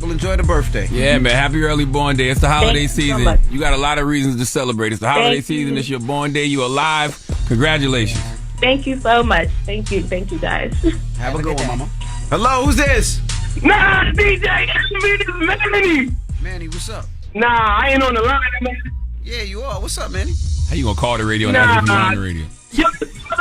Well, enjoy the birthday. Yeah, man. Happy early born day. It's the holiday Thank you so season. much. You got a lot of reasons to celebrate. It's the holiday Thank season. you. It's your born day. You alive. Congratulations. Thank you so much. Thank you, guys. Have a good one, mama. Hello, who's this? Nah, DJ, this is Manny. Manny, what's up? Nah, I ain't on the line, man. Yeah, you are. What's up, Manny? How you gonna call the radio and ask if you on the radio? Yo,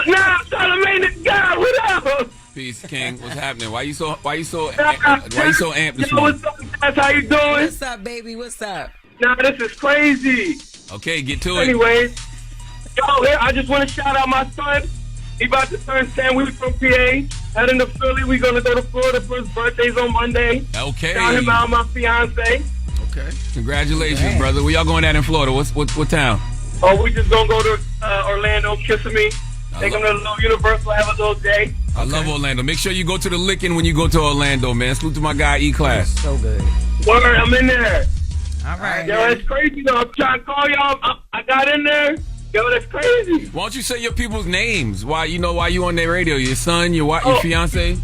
nah, Charlamagne this guy. What up? Peace, King. What's happening? Why you so amped this Yo, morning? what's up, guys? How you doing? What's up, baby? What's up? Nah, this is crazy. Okay, get to it. Anyways, yo, here, I just want to shout out my son. He about to turn 10. We from PA. Heading to Philly. We gonna go to Florida for his birthday's on Monday. Okay. Shout him out, my fiance. Okay. Congratulations, brother. Where y'all going at in Florida? What town? Oh, we just gonna go to Orlando, Kissimmee. Take him to the little Universal, have a little day. I love Orlando. Make sure you go to the licking when you go to Orlando, man. Salute to my guy, E-Class. So good. Word, I'm in there. All right. Yo, it's crazy though. I'm trying to call y'all. I got in there. Yo, that's crazy. Why don't you say your people's names? Why you on their radio? Your son, your fiance?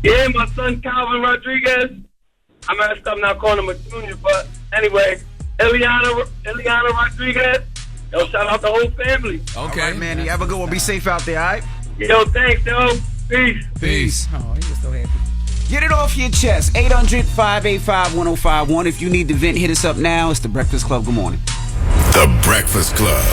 Yeah, my son Calvin Rodriguez. I messed up not calling him a junior, but anyway, Eliana Rodriguez. Yo, shout out the whole family. Okay. All right, Manny. Have a good one. Be safe out there, all right? Yo, thanks, yo. Peace. Oh, he was so happy. Get it off your chest. 800-585-1051. If you need to vent, hit us up now. It's The Breakfast Club. Good morning. The Breakfast Club.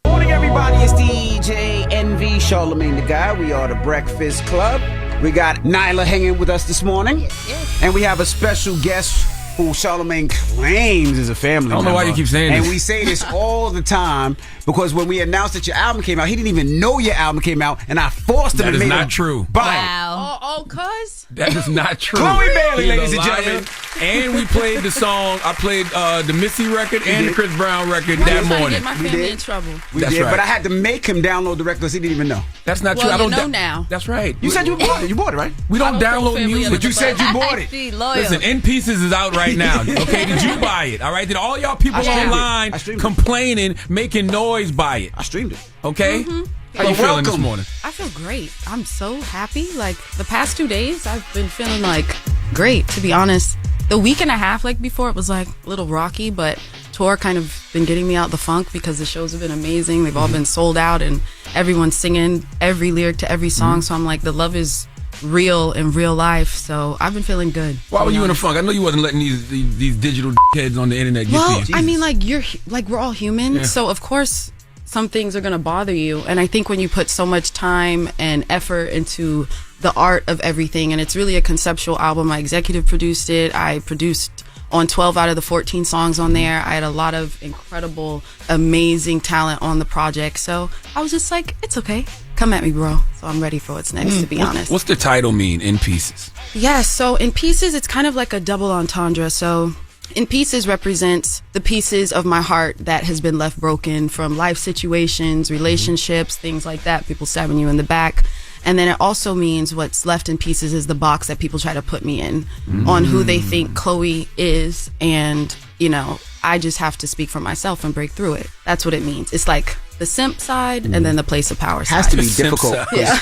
Morning, everybody. It's DJ NV, Charlamagne the Guy. We are The Breakfast Club. We got Nyla hanging with us this morning. Yes. And we have a special guest who Charlamagne claims is a family member. I don't know why you keep saying and this. we say this all the time because when we announced that your album came out, he didn't even know your album came out, and I forced him That to is make not him true. buy it. Cuz? That is not true. Chloe Bailey, He's a ladies and liar. gentlemen. And we played the song. I played the Missy record and the Chris Brown record that morning. Get my We family did. in trouble. We That's did, right. but I had to make him download the record because he didn't even know. That's not true. Well, I don't you know now. That's right. You said you bought it. You bought it, right? we don't I don't download throw family music. under But you the said bus. you bought it. See, loyal. Listen, In Pieces is out right now. Okay, did you buy it? All right, did all y'all people I streamed it. online I streamed it. complaining, making noise buy it? I streamed it. Okay, how you Well, feeling this welcome. morning? I feel great. I'm so happy. Like the past 2 days, I've been feeling like great, to be honest. The week and a half, like before, it was like a little rocky, but tour kind of been getting me out the funk because the shows have been amazing. They've all been sold out and everyone's singing every lyric to every song. So I'm like, the love is real in real life. So I've been feeling good. Why to were be you in a honest. funk? I know you wasn't letting these digital heads on the internet get Well, to you. I mean, like we're all human, Yeah. so of course some things are gonna bother you. And I think when you put so much time and effort into the art of everything, and it's really a conceptual album. I executive produced it. I produced on 12 out of the 14 songs on there. I had a lot of incredible, amazing talent on the project. So I was just like, it's okay. Come at me, bro. So I'm ready for what's next, to be honest. What's the title mean? In Pieces. Yes, so In Pieces, it's kind of like a double entendre. So In Pieces represents the pieces of my heart that has been left broken from life situations, relationships, things like that, people stabbing you in the back. And then it also means what's left in pieces is the box that people try to put me in on who they think Chloe is. And, you know, I just have to speak for myself and break through it. That's what it means. It's like the simp side and then the place of power side. Has to be Simp difficult side. Yeah.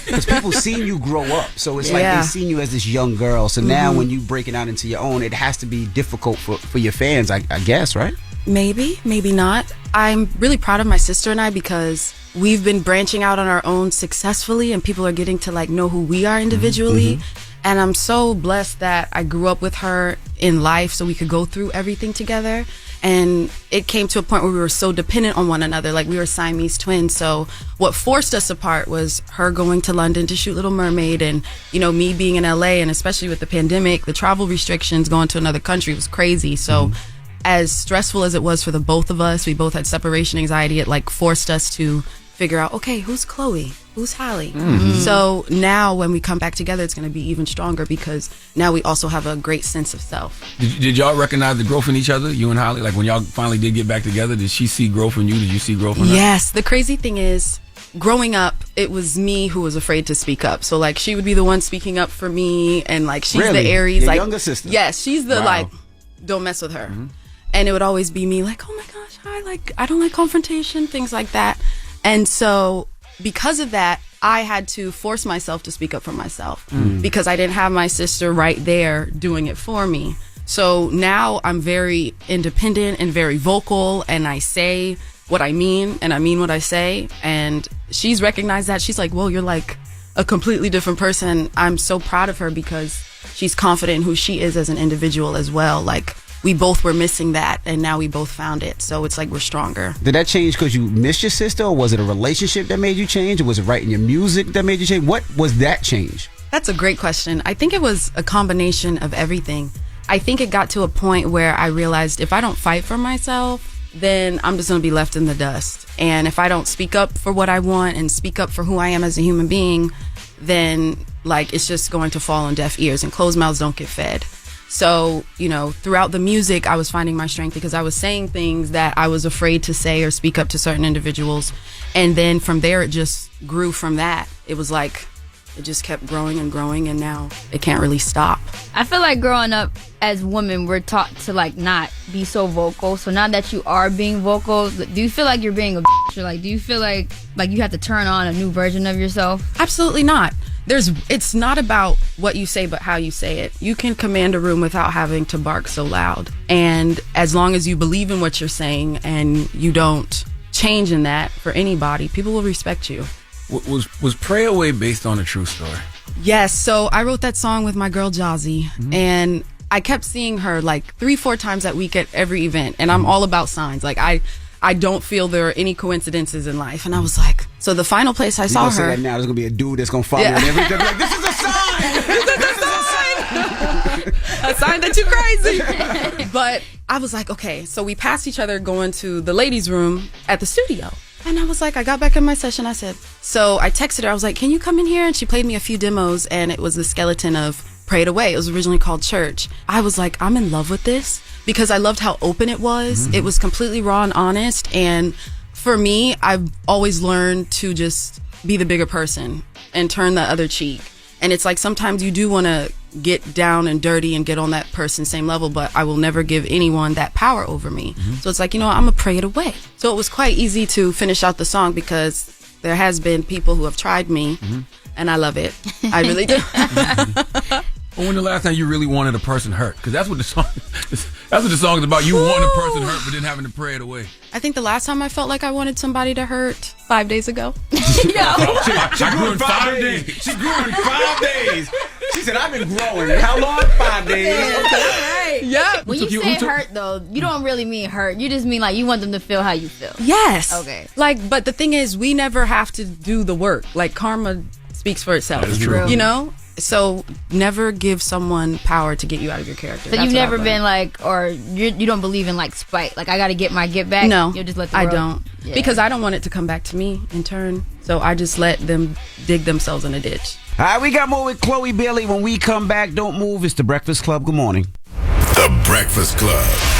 because people seen you grow up, so it's like Yeah. they seen you as this young girl. So now when you break it out into your own, it has to be difficult for your fans, I guess, right? Maybe, maybe not. I'm really proud of my sister and I because we've been branching out on our own successfully and people are getting to like know who we are individually. And I'm so blessed that I grew up with her in life so we could go through everything together. And it came to a point where we were so dependent on one another, like we were Siamese twins. So what forced us apart was her going to London to shoot Little Mermaid and, you know, me being in LA, and especially with the pandemic, the travel restrictions, going to another country was crazy. So as stressful as it was for the both of us, we both had separation anxiety. It like forced us to figure out, okay, who's Chloe? Who's Hallie? So now when we come back together, it's going to be even stronger because now we also have a great sense of self. Did y'all recognize the growth in each other, you and Holly? Like when y'all finally did get back together, did she see growth in you? Did you see growth in her? Yes. The crazy thing is, growing up, it was me who was afraid to speak up. So like she would be the one speaking up for me, and like she's Really? the Aries, Your like younger sister? Yes, she's the Wow. like, don't mess with her. And it would always be me like, oh my gosh, I don't like confrontation, things like that. And so because of that, I had to force myself to speak up for myself because I didn't have my sister right there doing it for me. So now I'm very independent and very vocal, and I say what I mean, and I mean what I say. And she's recognized that. She's like, well, you're like a completely different person. I'm so proud of her because she's confident in who she is as an individual as well. Like, we both were missing that, and now we both found it. So it's like we're stronger. Did that change because you missed your sister, or was it a relationship that made you change, or was it writing your music that made you change? What was that change? That's a great question. I think it was a combination of everything. I think it got to a point where I realized if I don't fight for myself, then I'm just going to be left in the dust. And if I don't speak up for what I want and speak up for who I am as a human being, then like it's just going to fall on deaf ears, and closed mouths don't get fed. So, you know, throughout the music, I was finding my strength because I was saying things that I was afraid to say or speak up to certain individuals. And then from there, it just grew from that. It was like, it just kept growing and growing, and now it can't really stop. I feel like growing up as women, we're taught to like not be so vocal. So now that you are being vocal, do you feel like you're being a bitch, or like do you feel like you have to turn on a new version of yourself? Absolutely not. It's not about what you say, but how you say it. You can command a room without having to bark so loud. And as long as you believe in what you're saying and you don't change in that for anybody, people will respect you. Was Pray Away based on a true story? Yes. So I wrote that song with my girl Jazzy, and I kept seeing her like 3-4 times that week at every event. And I'm all about signs. Like I don't feel there are any coincidences in life. And I was like, so the final place I saw her. Say that now, there's gonna be a dude that's gonna follow you and everything. Like, this is a sign. This is a sign. A sign that you're crazy. But I was like, okay. So we passed each other going to the ladies' room at the studio. And I was like, I got back in my session. I said, so I texted her. I was like, can you come in here? And she played me a few demos, and it was the skeleton of Prayed Away. It was originally called Church. I was like, I'm in love with this because I loved how open it was. It was completely raw and honest. And for me, I've always learned to just be the bigger person and turn the other cheek. And it's like sometimes you do want to get down and dirty and get on that person's same level, but I will never give anyone that power over me. So it's like, you know, I'm gonna pray it away. So it was quite easy to finish out the song because there has been people who have tried me, and I love it. I really do. Well, when the last time you really wanted a person hurt? Because that's what the song is about. You want a person hurt, but then having to pray it away. I think the last time I felt like I wanted somebody to hurt 5 days ago. She grew in 5 days. She grew in 5 days. She said, I've been growing. How long? 5 days. Right. Yeah. When you say hurt, though, you don't really mean hurt. You just mean like you want them to feel how you feel. Yes. Okay. Like, but the thing is, we never have to do the work. Like, karma speaks for itself. That is true. You know? So never give someone power to get you out of your character. So you've never been like, or you don't believe in like spite. Like, I got to get my get back. No, you'll just let the I world. don't. Yeah. Because I don't want it to come back to me in turn. So I just let them dig themselves in a ditch. All right, we got more with Chloe Bailey. When we come back, don't move. It's The Breakfast Club. Good morning. The Breakfast Club.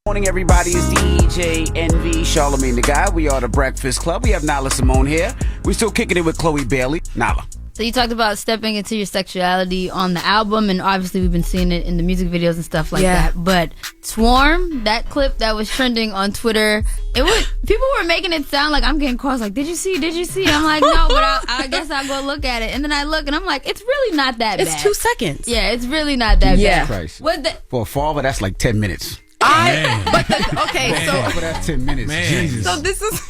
Morning, everybody. It's DJ Envy, Charlamagne the Guy. We are The Breakfast Club. We have Nala Simone here. We're still kicking it with Chloe Bailey. Nala. So you talked about stepping into your sexuality on the album, and obviously we've been seeing it in the music videos and stuff like that. But Swarm, that clip that was trending on Twitter, people were making it sound like I'm getting calls like, did you see? I'm like, no, but I guess I'll go look at it. And then I look and I'm like, it's really not that bad. It's 2 seconds. Yeah, it's really not that bad. Christ. What the? For a father, that's like 10 minutes. Okay, But that's 10 minutes. Man. Jesus. so this is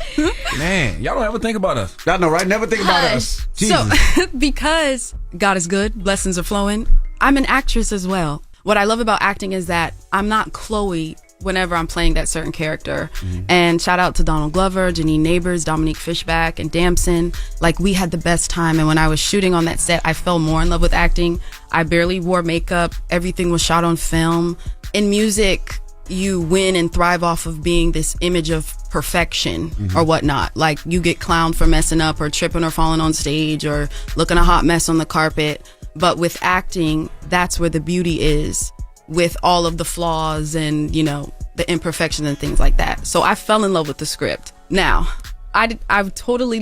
Man, y'all don't ever think about us. I know, right? Never think about us. Jesus. so because God is good, blessings are flowing. I'm an actress as well. What I love about acting is that I'm not Chloe whenever I'm playing that certain character. And shout out to Donald Glover, Janine Neighbors, Dominique Fishback, and Damson. Like, we had the best time. And when I was shooting on that set, I fell more in love with acting. I barely wore makeup. Everything was shot on film. In music, you win and thrive off of being this image of perfection or whatnot. Like, you get clowned for messing up or tripping or falling on stage or looking a hot mess on the carpet. But with acting, that's where the beauty is, with all of the flaws and, you know, the imperfections and things like that. So I fell in love with the script. Now, I totally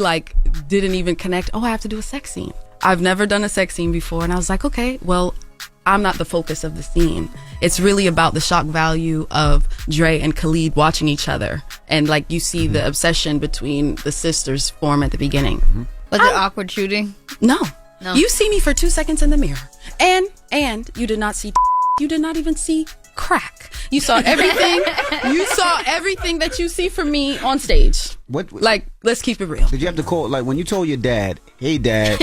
didn't even connect, I have to do a sex scene. I've never done a sex scene before. And I was like, okay, well, I'm not the focus of the scene. It's really about the shock value of Dre and Khalid watching each other. And like you see the obsession between the sisters form at the beginning. Was it awkward shooting? No. No. You see me for 2 seconds in the mirror. And you did not see you did not even see crack. You saw everything. You saw everything that you see from me on stage. What? Like, let's keep it real. Did you have to call, like, when you told your dad, hey, Dad,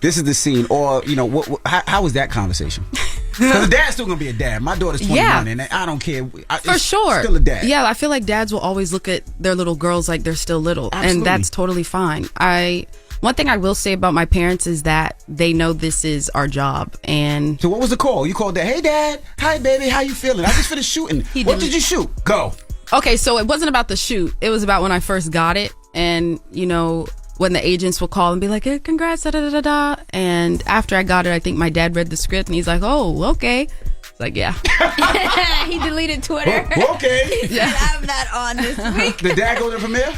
this is the scene, or, you know, how was that conversation? Because the dad's still going to be a dad. My daughter's 21, and I don't care. For sure. Still a dad. Yeah, I feel like dads will always look at their little girls like they're still little. Absolutely. And that's totally fine. One thing I will say about my parents is that they know this is our job. And so what was the call? You called Dad, hey, Dad, hi, baby, how you feeling? I just finished shooting. What did you shoot? Go. Okay, so it wasn't about the shoot. It was about when I first got it. And, you know, when the agents will call and be like, hey, congrats, da-da-da-da-da. And after I got it, I think my dad read the script and he's like, oh, okay. It's like, yeah. He deleted Twitter. Okay. Yeah. I'm not on this week. Did Dad go to the premiere?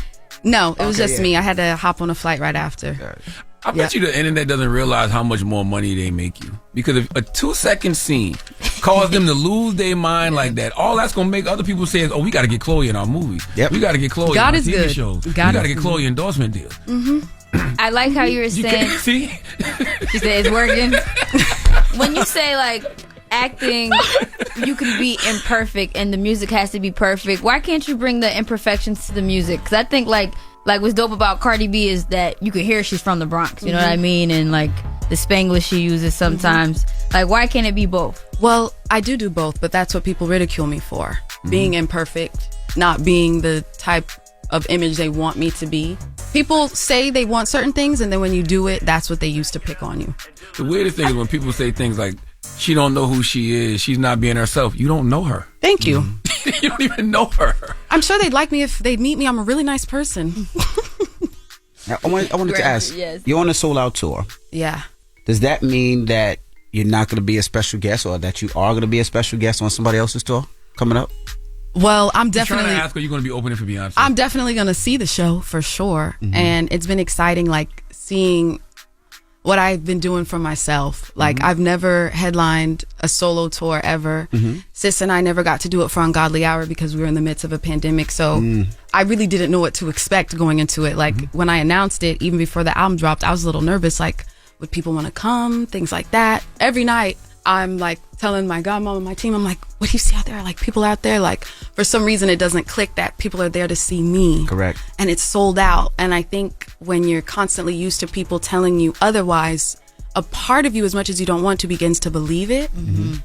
No, it was just me. I had to hop on a flight right after. I bet you the internet doesn't realize how much more money they make you. Because if a 2-second scene caused them to lose their mind like that, all that's going to make other people say is, oh, we got to get Chloe in our movies. Yep. We got to get Chloe God in our is TV good. shows. God we got to is get Chloe endorsement deals. I like how you were You saying. can't see? She said it's working. When you say like acting, you can be imperfect and the music has to be perfect. Why can't you bring the imperfections to the music? Because I think like what's dope about Cardi B is that you can hear she's from the Bronx. You know what I mean? And like the Spanglish she uses sometimes. Like, why can't it be both? Well, I do both, but that's what people ridicule me for. Being imperfect, not being the type of image they want me to be. People say they want certain things, and then when you do it, that's what they use to pick on you. The weirdest thing is when people say things like, she don't know who she is, she's not being herself. You don't know her. Thank you. You don't even know her. I'm sure they'd like me if they'd meet me. I'm a really nice person. Now, I wanted to ask, yes. you're on a sold-out tour. Yeah. Does that mean that you're not going to be a special guest, or that you are going to be a special guest on somebody else's tour coming up? Well, I'm I'm trying definitely... to ask her, you're going to be opening for Beyonce? I'm definitely going to see the show for sure. And it's been exciting, like, seeing what I've been doing for myself. Like, I've never headlined a solo tour ever. Sis and I never got to do it for Ungodly Hour because we were in the midst of a pandemic. So I really didn't know what to expect going into it. Like, when I announced it, even before the album dropped, I was a little nervous. Like, would people want to come? Things like that. Every night, I'm like telling my godmom and my team, I'm like, what do you see out there? Like, people out there, like, for some reason it doesn't click that people are there to see me. Correct. And it's sold out. And I think when you're constantly used to people telling you otherwise, a part of you, as much as you don't want to, begins to believe it.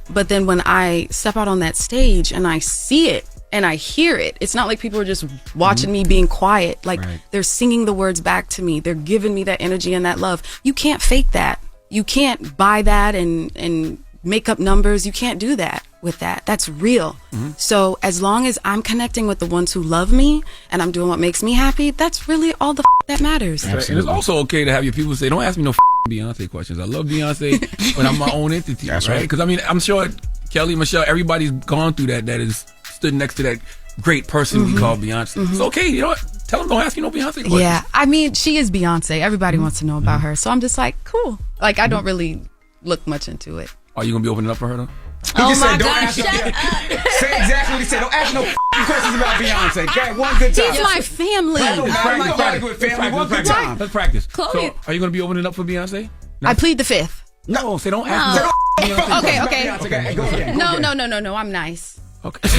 But then when I step out on that stage and I see it and I hear it, it's not like people are just watching me being quiet. Like, they're singing the words back to me. They're giving me that energy and that love. You can't fake that. You can't buy that and make up numbers. You can't do that with that. That's real. So as long as I'm connecting with the ones who love me and I'm doing what makes me happy, that's really all the that matters. And it's also okay to have your people say, don't ask me no Beyonce questions. I love Beyonce, but I'm my own entity. That's right? right. Because I mean, I'm sure Kelly, Michelle, everybody's gone through that has stood next to that great person we call Beyonce. It's okay. You know what? Tell them don't ask you no Beyonce questions. Yeah. I mean, she is Beyonce. Everybody wants to know about her. So I'm just like, cool. Like, I don't really look much into it. Are you going to be opening up for her, though? He just said, don't ask say exactly what he said. Don't ask no questions about Beyonce. Okay, one good time. He's my family. One good time. Let's practice. Chloe. So, are you going to be opening up for Beyonce? I plead the fifth. No, say don't ask me. Okay. Go again. No. I'm nice. Okay.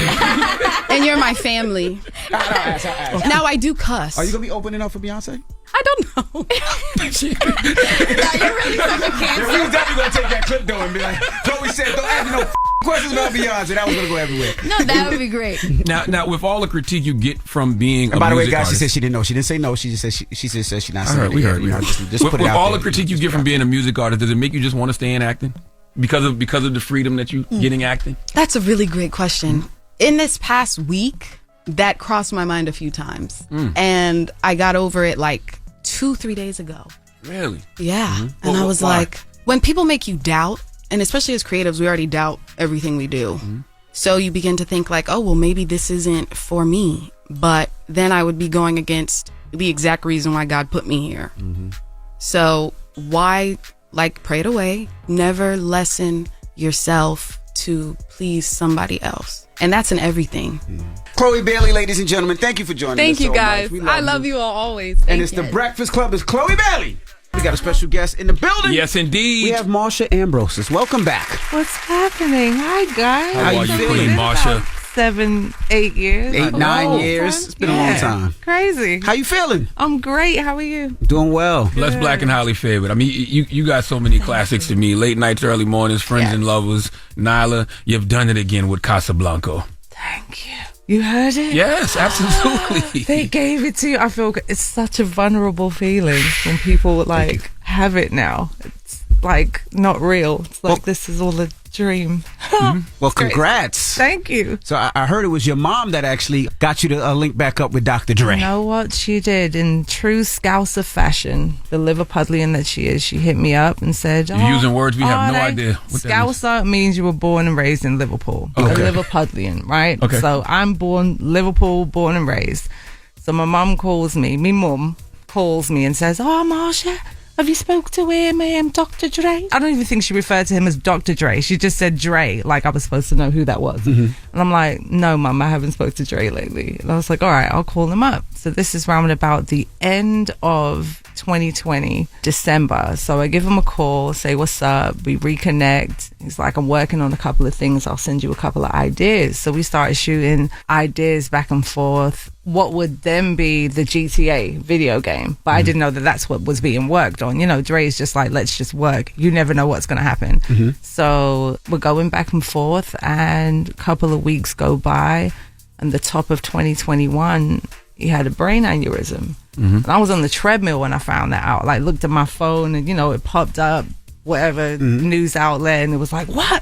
And you're my family. I'll ask. Now I do cuss. Are you going to be opening up for Beyonce? I don't know. You're really such a cancer. We was definitely going to take that clip, though, and be like, Chloe said, don't ask me no questions about Beyonce. That was going to go everywhere. No, that would be great. Now, with all the critique you get from being And a by the way, music guys, artist, she said she didn't know. She didn't say no. She just said she just said she's not saying it. we heard. Just with put it out all there. the critique you get from being a music artist, does it make you just want to stay in acting because of the freedom that you getting acting? That's a really great question. In this past week, that crossed my mind a few times. And I got over it like 2-3 days ago. Really? Yeah. And I was like, when people make you doubt, and especially as creatives, we already doubt everything we do. So you begin to think like, oh, well, maybe this isn't for me. But then I would be going against the exact reason why God put me here. So why, like, pray it away, never lessen yourself to please somebody else. And that's in everything. Chloe Bailey, ladies and gentlemen, thank you for joining us. Thank you so guys. much. I love you all always. And it's the Breakfast Club. It's Chloe Bailey. We got a special guest in the building. Yes, indeed. We have Marsha Ambrosius. Welcome back. What's happening? Hi, guys. How you feeling, Queen Marsha? 7, 8 years. 8, 9 years. It's been a long time. Crazy. How you feeling? I'm great. How are you? Doing well. Blessed, black, and highly favored. I mean, you got so many classics to me. Late nights, early mornings, friends and lovers. Nyla, you've done it again with Casablanca. Thank you. You heard it? Yes, absolutely. They gave it to you. I feel it's such a vulnerable feeling when people like have it now. It's like not real. It's like this is all a dream. Well, congrats. Thank you. So I heard it was your mom that actually got you to link back up with Dr. Dre. You know what she did? In true Scouser fashion, the Liverpudlian that she is, she hit me up and said, You're using words we have no idea what that Scouser means you were born and raised in Liverpool. Okay. A Liverpudlian, right? Okay. So I'm born Liverpool, born and raised. So my mum calls me, mum calls me and says, oh, Marsha, have you spoke to him, Dr. Dre? I don't even think she referred to him as Dr. Dre. She just said Dre, like I was supposed to know who that was. And I'm like, no, Mum, I haven't spoke to Dre lately. And I was like, all right, I'll call him up. So this is round about the end of 2020, December. So I give him a call, say, what's up? We reconnect. He's like, I'm working on a couple of things. I'll send you a couple of ideas. So we started shooting ideas back and forth. What would then be the GTA video game? But I didn't know that that's what was being worked on. You know, Dre's just like, let's just work. You never know what's going to happen. So we're going back and forth, and a couple of weeks go by, and the top of 2021, he had a brain aneurysm. And I was on the treadmill when I found that out. Like, looked at my phone, and, you know, it popped up, whatever news outlet, and it was like, what?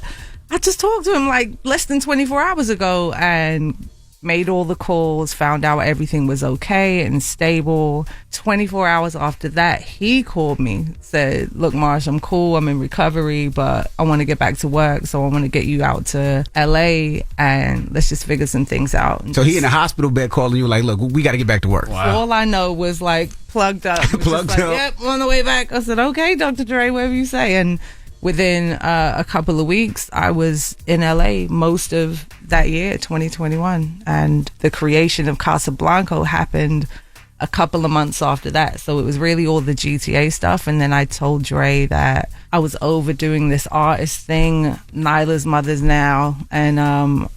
I just talked to him like less than 24 hours ago, and made all the calls, found out everything was okay and stable. 24 hours after that, he called me, said, look, Marsha, I'm cool, I'm in recovery, but I want to get back to work, so I want to get you out to LA and let's just figure some things out. So he in the hospital bed calling you like, look, we got to get back to work. Wow. All I know was like plugged up. Plugged up. Yep, on the way back. I said, okay, Dr. Dre, whatever you say. And within a couple of weeks, I was in LA most of that year, 2021. And the creation of Casablanca happened a couple of months after that. So it was really all the GTA stuff. And then I told Dre that I was overdoing this artist thing. Nyla's mother's now. And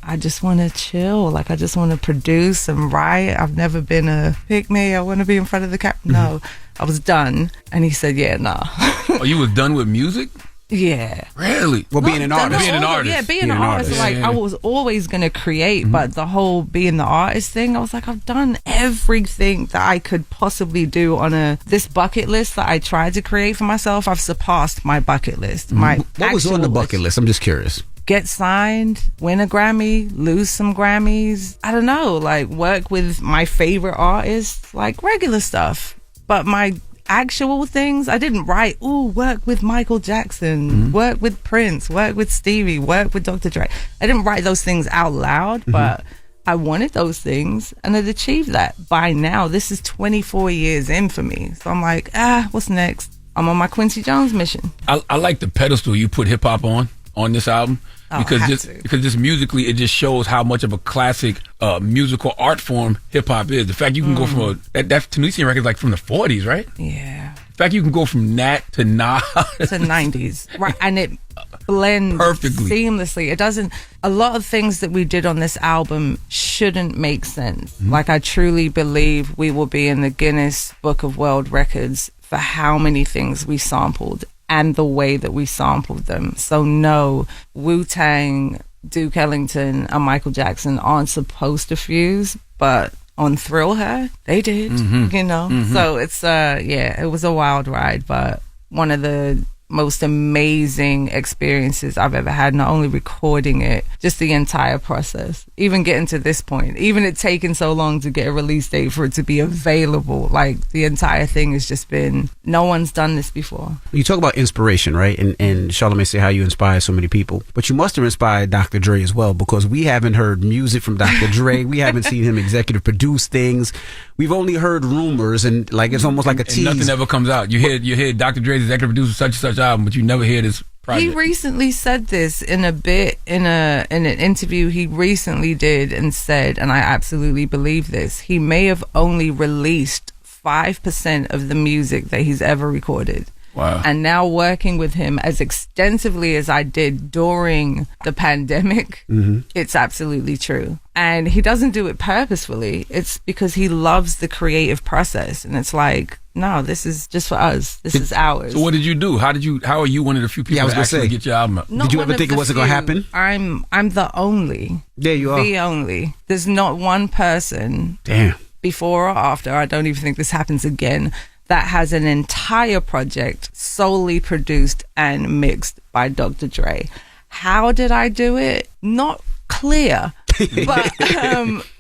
I just want to chill. Like, I just want to produce and write. I've never been a pick me. I want to be in front of the camera. No, I was done. And he said, yeah, nah. Oh, you was done with music? Yeah. Really? Well, being an artist. Being an artist. Yeah, being an artist. Like, I was always going to create, but the whole being the artist thing, I was like, I've done everything that I could possibly do on this bucket list that I tried to create for myself. I've surpassed my bucket list. What was on the bucket list? I'm just curious. Get signed, win a Grammy, lose some Grammys. I don't know, like work with my favorite artists, like regular stuff. But my actual things, I didn't write, work with Michael Jackson, work with Prince, work with Stevie, work with Dr. Dre. I didn't write those things out loud, but I wanted those things and I'd achieved that. By now, this is 24 years in for me. So I'm like, what's next? I'm on my Quincy Jones mission. I like the pedestal you put hip hop on this album. Because just musically, it just shows how much of a classic musical art form hip hop is. The fact you can go from that Tunisian record like from the 40s, right? Yeah. The fact you can go from Nat to Nas to 90s, right? And it blends perfectly, seamlessly. It doesn't. A lot of things that we did on this album shouldn't make sense. Like, I truly believe we will be in the Guinness Book of World Records for how many things we sampled and the way that we sampled them. So no, Wu-Tang, Duke Ellington, and Michael Jackson aren't supposed to fuse, but on Thrill Her, they did, you know? So it's, it was a wild ride, but one of the most amazing experiences I've ever had, not only recording it, just the entire process, even getting to this point, even it taking so long to get a release date for it to be available. Like, the entire thing has just been, no one's done this before. You talk about inspiration, right? And Charlamagne say how you inspire so many people, but you must have inspired Dr. Dre as well, because we haven't heard music from Dr. Dre. We haven't seen him executive produce things. We've only heard rumors, and like it's almost like a tease. Nothing ever comes out. You hear Dr. Dre's executive producer such and such album, but you never hear this He recently said this in an interview he recently did, and said, and I absolutely believe this, he may have only released 5% of the music that he's ever recorded. Wow. And now working with him as extensively as I did during the pandemic, it's absolutely true. And he doesn't do it purposefully. It's because he loves the creative process. And it's like, no, this is just for us. This is ours. So what did you do? How are you one of the few people that actually get your album out? Did you ever think it wasn't going to happen? I'm the only. There you are. The only. There's not one person. Damn. Before or after, I don't even think this happens again, that has an entire project solely produced and mixed by Dr. Dre. How did I do it? Not clear, but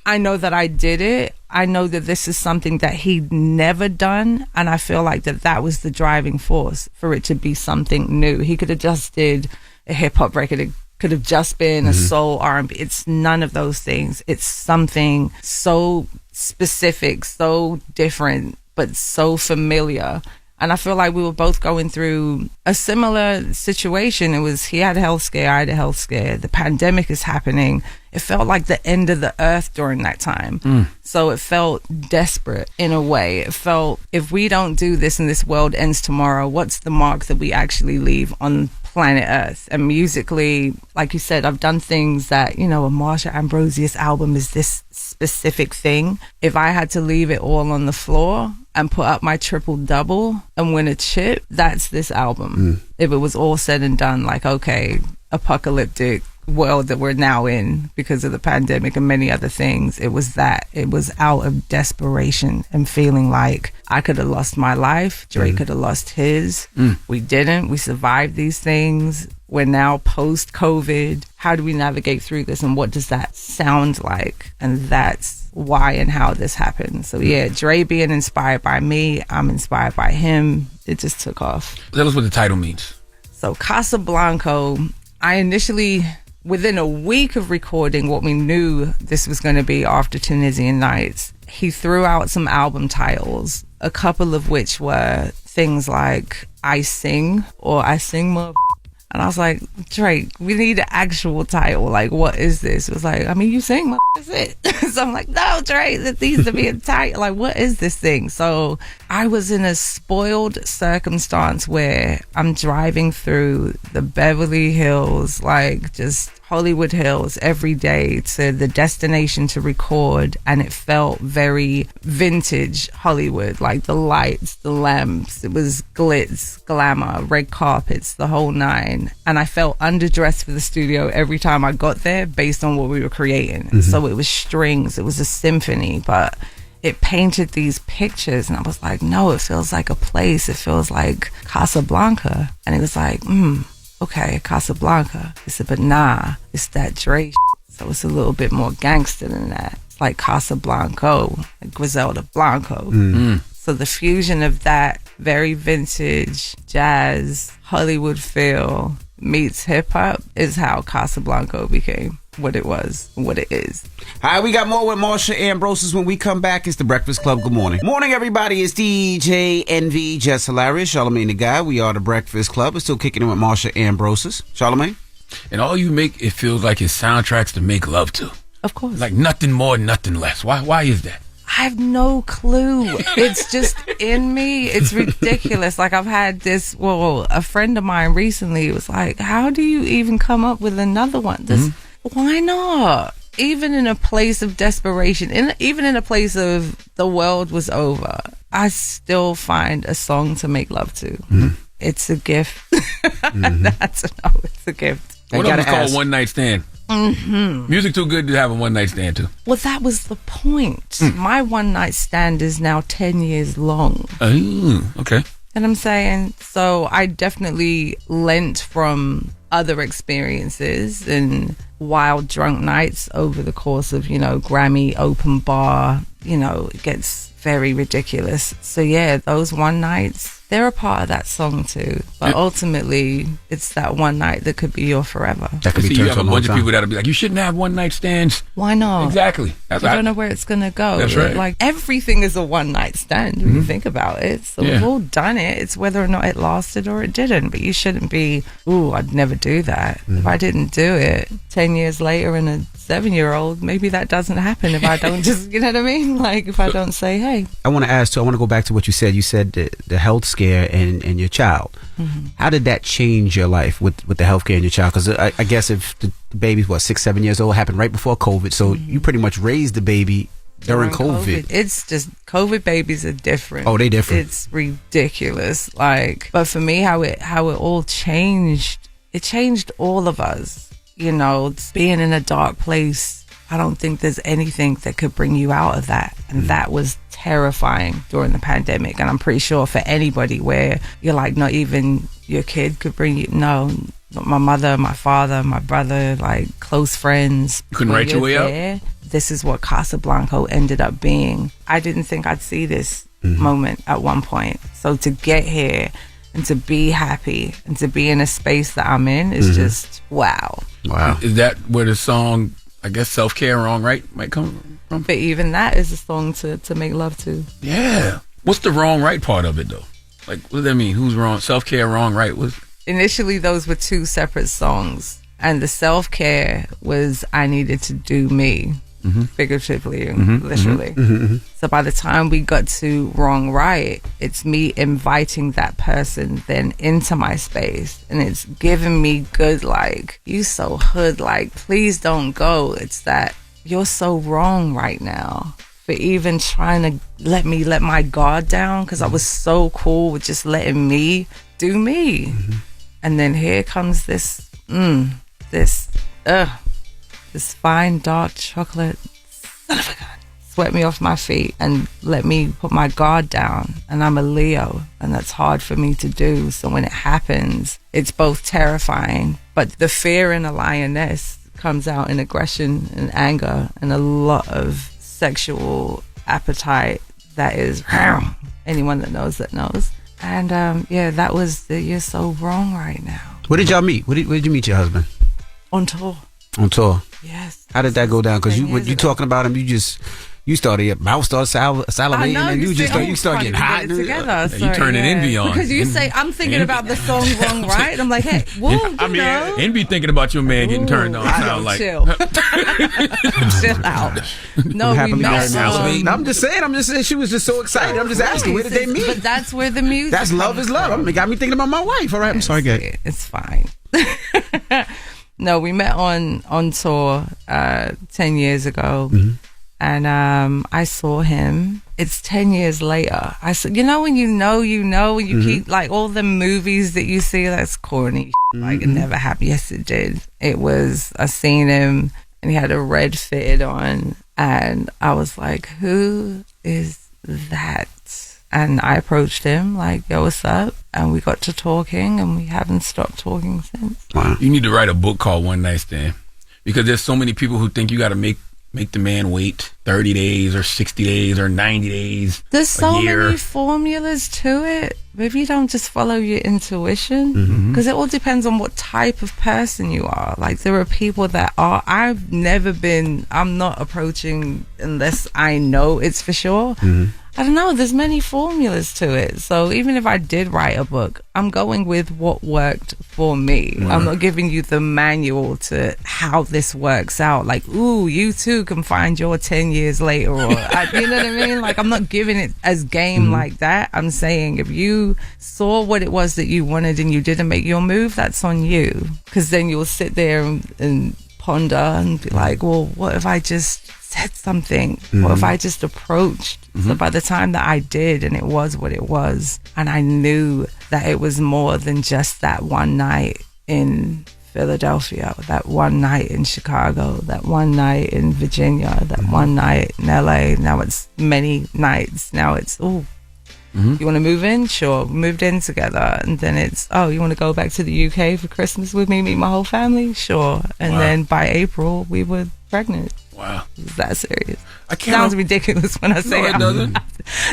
I know that I did it. I know that this is something that he'd never done, and I feel like that was the driving force for it to be something new. He could have just did a hip-hop record. It could have just been a soul R&B. It's none of those things. It's something so specific, so different, but so familiar. And I feel like we were both going through a similar situation. He had a health scare, I had a health scare. The pandemic is happening. It felt like the end of the earth during that time. So it felt desperate in a way. It felt, if we don't do this and this world ends tomorrow, what's the mark that we actually leave on planet Earth? And musically, like you said, I've done things that, a Marsha Ambrosius album is this specific thing. If I had to leave it all on the floor and put up my triple double and win a chip, that's this album. If it was all said and done, like, okay, apocalyptic world that we're now in because of the pandemic and many other things, it was out of desperation and feeling like I could have lost my life, Drake could have lost his. We didn't. We survived these things. We're now post-COVID. How do we navigate through this, and what does that sound like? And that's why and how this happened. So yeah, Dre being inspired by me, I'm inspired by him. It just took off. Tell us what the title means. So Casablanca, I initially, within a week of recording what we knew this was going to be after Tunisian Nights, he threw out some album titles, a couple of which were things like I Sing or I Sing More. And I was like, Drake, we need an actual title. Like, what is this? It was like, you sing, that's it. So I'm like, no, Drake, it needs to be a title. Like, what is this thing? So I was in a spoiled circumstance where I'm driving through the Beverly Hills, like just Hollywood Hills every day to the destination to record, and it felt very vintage Hollywood, like the lights, the lamps, it was glitz, glamour, red carpets, the whole nine. And I felt underdressed for the studio every time I got there based on what we were creating. So it was strings, it was a symphony, but it painted these pictures, and I was like, no, it feels like a place, it feels like Casablanca. And it was like, okay, Casablanca. He said, but nah, it's that Dre shit. So it's a little bit more gangster than that. It's like Casablanco, like Griselda Blanco. So the fusion of that very vintage jazz Hollywood feel meets hip hop is how Casablanca became what it was, what it is. All right, we got more with Marsha Ambrosius when we come back. It's the Breakfast Club. Good morning. Morning, everybody. It's DJ NV, Jess Hilarious, Charlamagne the Guy. We are the Breakfast Club. We're still kicking in with Marsha Ambrosius. Charlamagne? And all you make, it feels like his soundtracks to make love to. Of course. Like nothing more, nothing less. Why is that? I have no clue. It's just in me. It's ridiculous. Like I've had this, a friend of mine recently was like, how do you even come up with another one? Why not? Even in a place of desperation, even in a place of the world was over, I still find a song to make love to. It's a gift. It's a gift. What else is called one night stand? Music too good to have a one night stand to. Well, that was the point. My one night stand is now 10 years long. Okay. And I'm saying, so I definitely lent from other experiences and wild drunk nights over the course of, Grammy open bar, it gets very ridiculous. So yeah, those one nights, they're a part of that song too. But ultimately, it's that one night that could be your forever. That could be you turned have to a long bunch of time. people that'll be like, you shouldn't have one night stands. Why not? Exactly. You don't know where it's going to go. That's right. Like, everything is a one night stand when you think about it. So we've all done it. It's whether or not it lasted or it didn't. But you shouldn't be, ooh, I'd never do that. If I didn't do it 10 years later and a 7-year-old, maybe that doesn't happen if I don't just, you know what I mean? Like, if I don't say, hey. I want to ask too. I want to go back to what you said. You said the health scare and your child. How did that change your life with the health care and your child? Because I guess if the baby's 6-7 years old, happened right before COVID, so you pretty much raised the baby during COVID. It's just COVID babies are different. Oh, they different. It's ridiculous. Like, but for me, how it all changed. It changed all of us. You know, being in a dark place, I don't think there's anything that could bring you out of that. And that was terrifying during the pandemic. And I'm pretty sure for anybody where you're like, not even your kid could bring you, no, not my mother, my father, my brother, like close friends. You couldn't write your way out? This is what Casablanca ended up being. I didn't think I'd see this moment at one point. So to get here and to be happy and to be in a space that I'm in is just wow. Wow. Is that where the song, I guess, Self-Care Wrong Right might come from? But even that is a song to make love to. Yeah. What's the wrong right part of it, though? Like, what does that mean? Who's wrong? Self-care, wrong right? Initially, those were two separate songs. And the self-care was I needed to do me, figuratively and literally. So by the time we got to Wrong Right, it's me inviting that person then into my space. And it's giving me good, like, you so hood, like, please don't go. It's that you're so wrong right now for even trying to let my guard down, because I was so cool with just letting me do me. And then here comes this fine dark chocolate son of a gun swept me off my feet and let me put my guard down. And I'm a Leo, and that's hard for me to do. So when it happens, it's both terrifying, but the fear in a lioness comes out in aggression and anger and a lot of sexual appetite that is anyone that knows. And that was the you're so wrong right now. Where did y'all meet? Where did you meet your husband? On tour. On tour. Yes. How did that go down? Because you talking about him, you started, your mouth started salivating, and you start getting hot. Together, you turning envy on. Because you say, I'm thinking about the song Wrong Right. I'm like, hey, well, envy thinking about your man getting turned on. Sound like chill. Chill out. No, we met. I'm just saying. She was just so excited. I'm just asking, where did they meet? But that's where the music. That's love is love. It got me thinking about my wife. All right, I'm sorry, guys. It's fine. No, we met on tour 10 years ago. And I saw him. It's 10 years later. I said, when when you keep like all the movies that you see, that's corny. Like it never happened. Yes, it did. I seen him and he had a red fitted on. And I was like, who is that? And I approached him like, yo, what's up? And we got to talking and we haven't stopped talking since. Wow. You need to write a book called One Night Stand, because there's so many people who think you got to make the man wait 30 days or 60 days or 90 days. There's so many formulas to it. Maybe you don't just follow your intuition, because it all depends on what type of person you are. Like there are people that I'm not approaching unless I know it's for sure. I don't know, there's many formulas to it. So even if I did write a book, I'm going with what worked for me. I'm not giving you the manual to how this works out. Like, ooh, you too can find your 10 years later. Or, you know what I mean? Like, I'm not giving it as game like that. I'm saying if you saw what it was that you wanted and you didn't make your move, that's on you. Because then you'll sit there and ponder and be like, well, what if I just said something? What if I just approached? So by the time that I did, and it was what it was, and I knew that it was more than just that one night in Philadelphia, that one night in Chicago, that one night in Virginia, that one night in LA. Now it's many nights. Now it's, you want to move in? Sure. We moved in together. And then it's, you want to go back to the UK for Christmas with me, meet my whole family? Sure. And then by April, we were pregnant. Wow. It's that serious. I can't. Sounds ridiculous when I say No, it doesn't.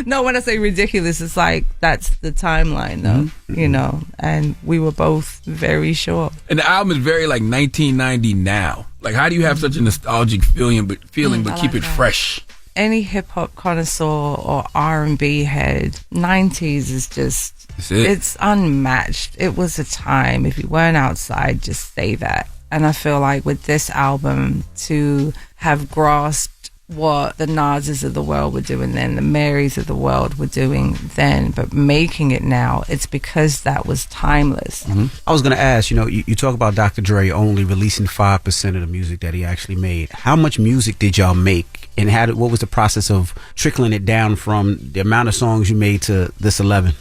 No, when I say ridiculous, it's like that's the timeline, though. You know, and we were both very sure. And the album is very like 1990 now. Like, how do you have such a nostalgic feeling, but keep it fresh? Any hip hop connoisseur or R&B head, 90s is just it's unmatched. It was a time. If you weren't outside, just say that. And I feel like with this album, to have grasped what the Nas's of the world were doing then, the Marys of the world were doing then, but making it now, it's because that was timeless. I was going to ask, you talk about Dr. Dre only releasing 5% of the music that he actually made. How much music did y'all make? And what was the process of trickling it down from the amount of songs you made to this 11?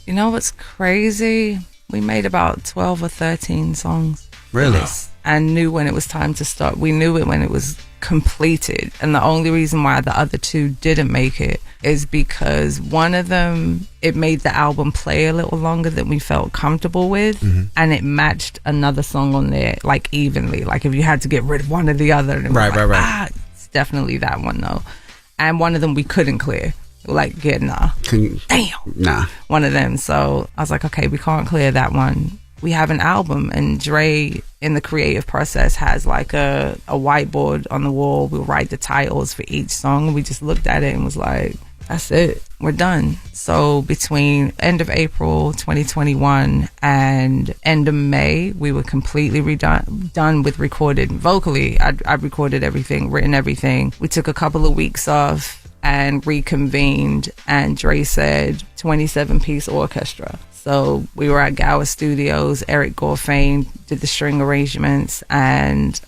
You know what's crazy? We made about 12 or 13 songs. Really? And knew when it was time to start. We knew it when it was completed. And the only reason why the other two didn't make it is because one of them, it made the album play a little longer than we felt comfortable with. And it matched another song on there, like evenly. Like if you had to get rid of one or the other. And it was right. It's definitely that one though. And one of them we couldn't clear. Like, nah. Nah. One of them. So I was like, okay, we can't clear that one. We have an album, and Dre in the creative process has like a whiteboard on the wall. We'll write the titles for each song. We just looked at it and was like, that's it, we're done. So between end of April 2021 and end of May, we were completely done with recorded vocally. I recorded everything, written everything. We took a couple of weeks off and reconvened, and Dre said 27-piece orchestra. So we were at Gower Studios. Eric Gorfain did the string arrangements, and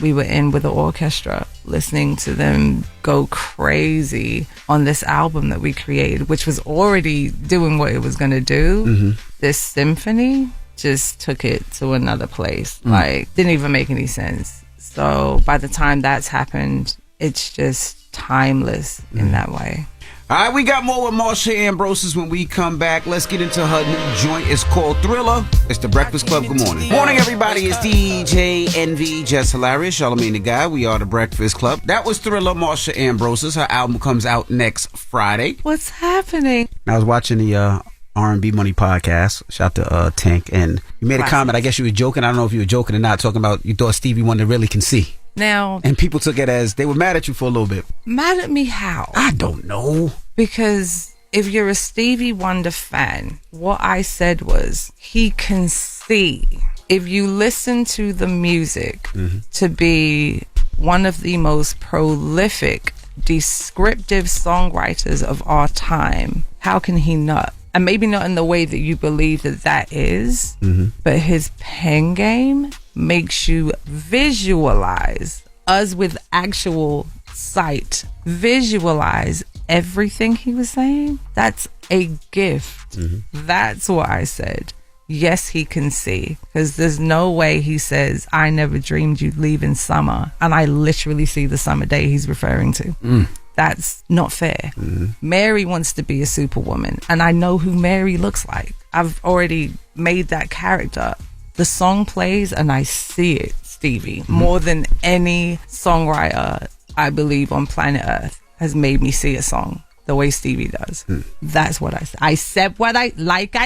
we were in with the orchestra, listening to them go crazy on this album that we created, which was already doing what it was going to do. This symphony just took it to another place. Like, didn't even make any sense. So by the time that's happened, it's just timeless in that way. All right, we got more with Marsha Ambrosius when we come back. Let's get into her new joint. It's called Thriller. It's the Breakfast Club. Good morning. Morning, everybody. It's DJ Envy, Jess Hilarious, Charlamagne the Guy. We are the Breakfast Club. That was Thriller, Marsha Ambrosius. Her album comes out next Friday. What's happening? I was watching the R&B Money podcast. Shout out to Tank. And you made a comment. I guess you were joking. I don't know if you were joking or not, talking about you thought Stevie Wonder really can see. Now, and people took it as they were mad at you for a little bit. Mad at me how? I don't know. Because if you're a Stevie Wonder fan, what I said was he can see. If you listen to the music to be one of the most prolific, descriptive songwriters of our time, how can he not? And maybe not in the way that you believe that is, but his pen game makes you visualize us with actual sight, visualize everything he was saying. That's a gift. That's what I said. Yes, he can see, because there's no way he says, I never dreamed you'd leave in summer, and I literally see the summer day he's referring to. That's not fair. Mary wants to be a superwoman, and I know who Mary looks like. I've already made that character. The song plays and I see it, Stevie, more than any songwriter I believe on planet Earth has made me see a song the way Stevie does. That's what I said. I said what I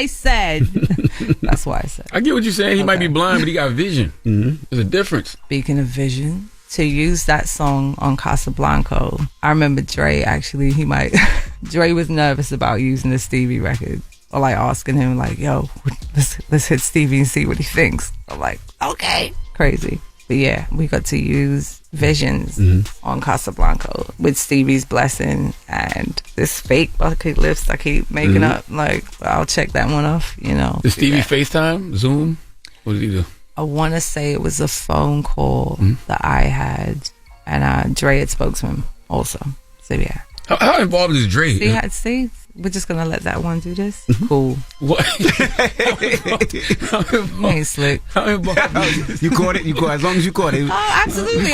said. That's what I said. I get what you're saying. He might be blind, but he got vision. There's a difference. Speaking of vision, to use that song on Casablanca, I remember Dre actually, Dre was nervous about using the Stevie record. Or like asking him like, yo, let's hit Stevie and see what he thinks. I'm like, okay. Crazy. But yeah, we got to use Visions on Casablanca with Stevie's blessing and this fake bucket lips I keep making up. Like, I'll check that one off, Did Stevie FaceTime? Zoom? What did he do? I want to say it was a phone call that I had, and Dre had spoke to him also. So yeah. How involved is Dre? See, we're just gonna let that one do this. Cool. What? You ain't slick. How involved? You caught it. As long as you caught it. Oh, absolutely.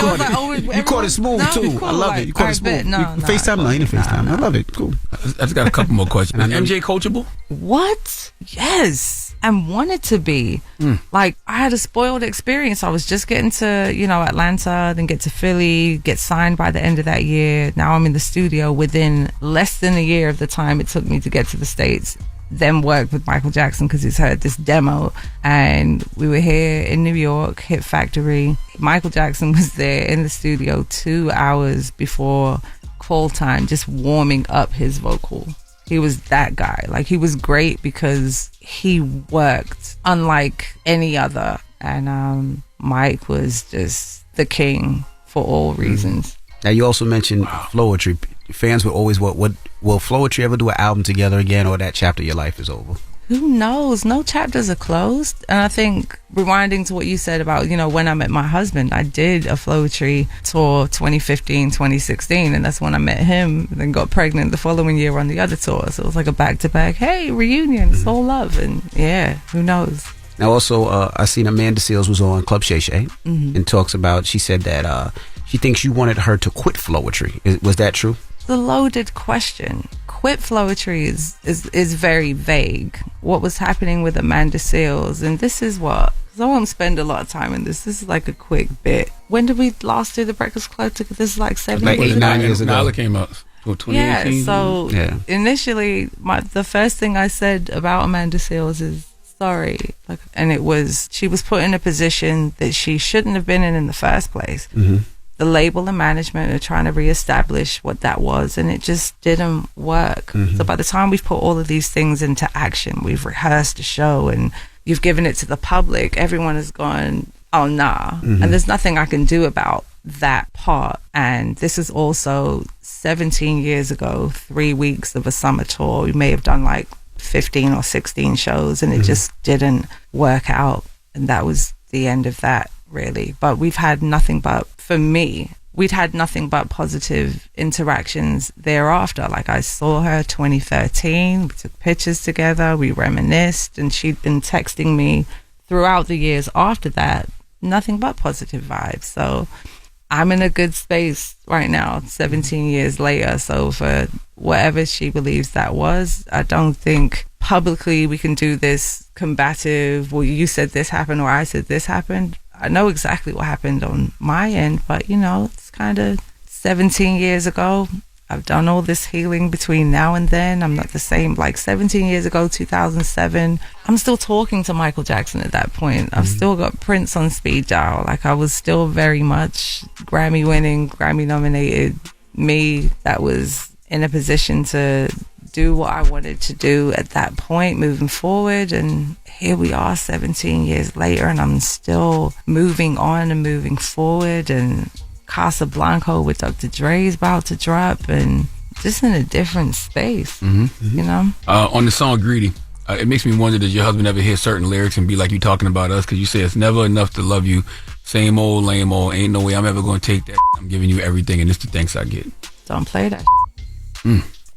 You caught it smooth too. Cool. I love it. You caught it smooth. FaceTime? No, he didn't FaceTime. I love it. Cool. I just got a couple more questions. MJ coachable? What? Yes. and wanted to be. Like, I had a spoiled experience. I was just getting to, you know, Atlanta, then get to Philly, get signed by the end of that year. Now I'm in the studio within less than a year of the time it took me to get to the States. Then worked with Michael Jackson because he's heard this demo, and we were here in New York, Hit Factory. Michael Jackson was there in the studio 2 hours before call time, just warming up his vocal. He was that guy. Like, he was great because he worked unlike any other, and Mike was just the king for all reasons. Now, you also mentioned Flowetry. Fans would always, will Flowetry ever do an album together again, or that chapter of your life is over? Who knows? No chapters are closed. And I think, rewinding to what you said about, you know, when I met my husband, I did a Flowetry tour 2015, 2016, and that's when I met him, and then got pregnant the following year on the other tour. So it was like a back-to-back, hey, reunion, it's all love. And yeah, who knows? Now, also, I seen Amanda Seales was on Club Shay Shay and talks about, she said that she thinks you wanted her to quit Flowetry. Was that true? The loaded question. Quit Flowetry is very vague. What was happening with Amanda Seales, and this is what, because I won't spend a lot of time in this. This is like a quick bit. When did we last do the Breakfast Club? This is like 7 years ago. 9 years ago. Nala came out. 2018. Yeah, so initially, the first thing I said about Amanda Seales is sorry. And it was, she was put in a position that she shouldn't have been in the first place. The label and management are trying to reestablish what that was, and it just didn't work. So by the time we've put all of these things into action, we've rehearsed a show and you've given it to the public, everyone has gone, oh nah. And there's nothing I can do about that part. And this is also 17 years ago, 3 weeks of a summer tour. We may have done like 15 or 16 shows, and it just didn't work out. And that was the end of that, really. But we've had nothing but, for me, we'd had nothing but positive interactions thereafter. Like, I saw her 2013, we took pictures together, we reminisced, and she'd been texting me throughout the years after that, nothing but positive vibes. So I'm in a good space right now, 17 years later. So for whatever she believes that was, I don't think publicly we can do this combative, well, you said this happened or I said this happened. I know exactly what happened on my end, but you know, it's kind of 17 years ago. I've done all this healing between now and then. I'm not the same. Like 17 years ago, 2007, I'm still talking to Michael Jackson at that point. I've still got Prince on speed dial. Like, I was still very much Grammy winning, Grammy nominated me that was in a position to do what I wanted to do at that point moving forward. And here we are 17 years later, and I'm still moving on and moving forward. And Casablanca with Dr. Dre's about to drop, and just in a different space, you know? On the song Greedy, it makes me wonder, does your husband ever hear certain lyrics and be like, you talking about us? Because you say it's never enough to love you. Same old, lame old. Ain't no way I'm ever going to take that. I'm giving you everything, and it's the thanks I get. Don't play that.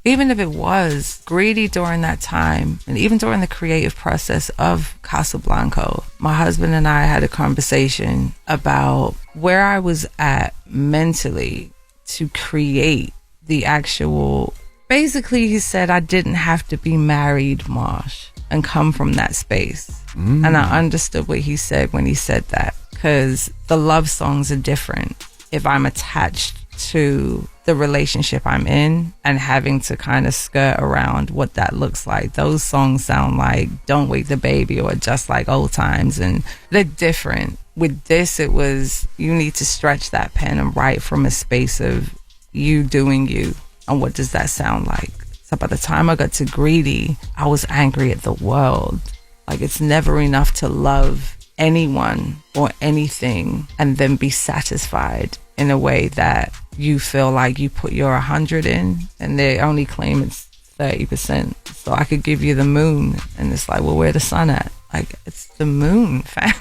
Even if it was greedy during that time, and even during the creative process of Casablanca, my husband and I had a conversation about where I was at mentally to create the actual, basically he said I didn't have to be married, Marsh, and come from that space. And I understood what he said when he said that, because the love songs are different. If I'm attached to the relationship I'm in and having to kind of skirt around what that looks like, those songs sound like Don't Wake the Baby or Just Like Old Times, and they're different. With this, it was, you need to stretch that pen and write from a space of you doing you, and what does that sound like? So by the time I got to Greedy, I was angry at the world. Like, it's never enough to love anyone or anything and then be satisfied in a way that you feel like you put your 100 in and they only claim it's 30%. So I could give you the moon, and it's like, well, where the sun at? Like, it's the moon, fam.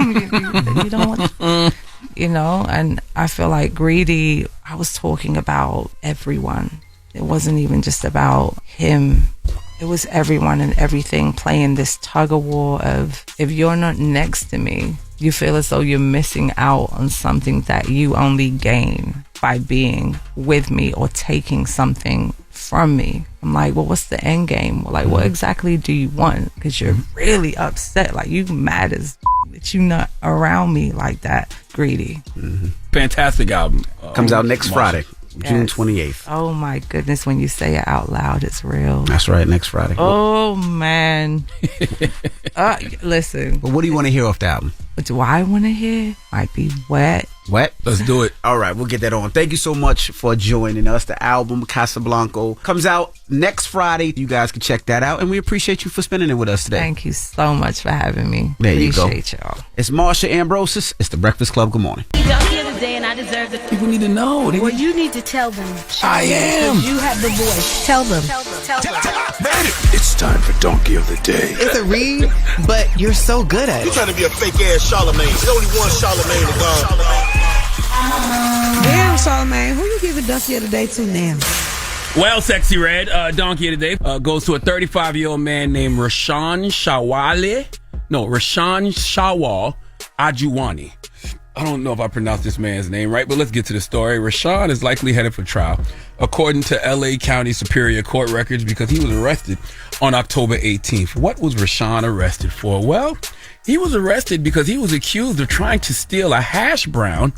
You don't want, you know. And I feel like Greedy, I was talking about everyone. It wasn't even just about him. It was everyone and everything playing this tug of war of, if you're not next to me, you feel as though you're missing out on something that you only gain by being with me or taking something from me. I'm like, well, what's the end game? Like, what exactly do you want? Because you're really upset. Like, you mad as that you not around me like that. Greedy. Fantastic album. Comes out next Marsha. Friday, June 28th. Oh my goodness, when you say it out loud, it's real. That's right, next Friday. Oh man. Listen. But what do you want to hear off the album? What do I want to hear? Might be Wet. Wet? Let's do it. All right, we'll get that on. Thank you so much for joining us. The album Casablanco comes out next Friday. You guys can check that out, and we appreciate you for spending it with us today. Thank you so much for having me. There you go. Appreciate y'all. It's Marsha Ambrosius. It's The Breakfast Club. Good morning. People need to know. Well, you need to tell them. I am. You have the voice. Tell them. It's time for Donkey of the Day. It's a read, but you're so good at it. You're trying to be a fake ass Charlamagne. There's only one Charlamagne to go. Damn, Charlamagne, who you giving Donkey of the Day to now? Well, Sexy Red, Donkey of the Day goes to a 35-year-old man named Rashawn Shawal Ajuwani. I don't know if I pronounced this man's name right, but let's get to the story. Rashawn is likely headed for trial, according to L.A. County Superior Court records, because he was arrested on October 18th. What was Rashawn arrested for? Well, he was arrested because he was accused of trying to steal a hash brown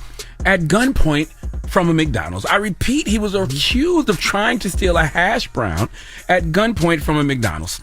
at gunpoint from a McDonald's. I repeat, he was accused of trying to steal a hash brown at gunpoint from a McDonald's.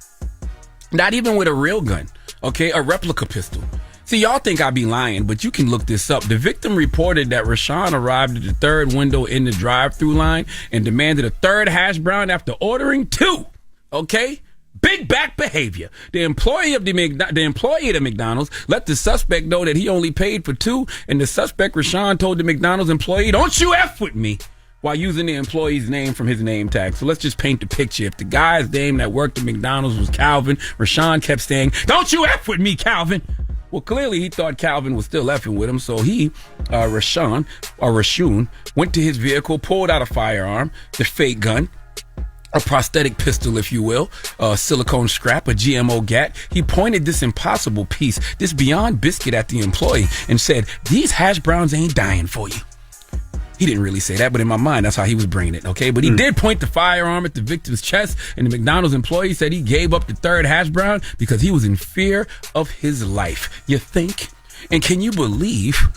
Not even with a real gun, okay? A replica pistol. See, y'all think I be lying, but you can look this up. The victim reported that Rashawn arrived at the third window in the drive-thru line and demanded a third hash brown after ordering two. Okay? Big back behavior. The employee at McDonald's let the suspect know that he only paid for two, and the suspect, Rashawn, told the McDonald's employee, "Don't you F with me," while using the employee's name from his name tag. So let's just paint the picture. If the guy's name that worked at McDonald's was Calvin, Rashawn kept saying, "Don't you F with me, Calvin." Well, clearly he thought Calvin was still effing with him, so he, Rashawn, went to his vehicle, pulled out a firearm, the fake gun, a prosthetic pistol, if you will, a silicone scrap, a GMO gat. He pointed this impossible piece, this Beyond biscuit, at the employee and said, "These hash browns ain't dying for you." He didn't really say that, but in my mind, that's how he was bringing it, okay? But he did point the firearm at the victim's chest, and the McDonald's employee said he gave up the third hash brown because he was in fear of his life. You think? And can you believe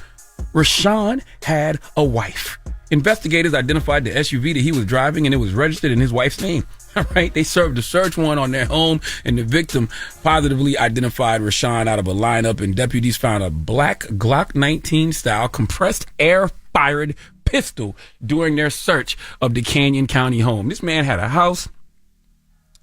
Rashawn had a wife? Investigators identified the SUV that he was driving, and it was registered in his wife's name. All right, they served a search warrant on their home, and the victim positively identified Rashawn out of a lineup, and deputies found a black Glock 19 style compressed air fired pistol during their search of the Canyon County home. This man had a house,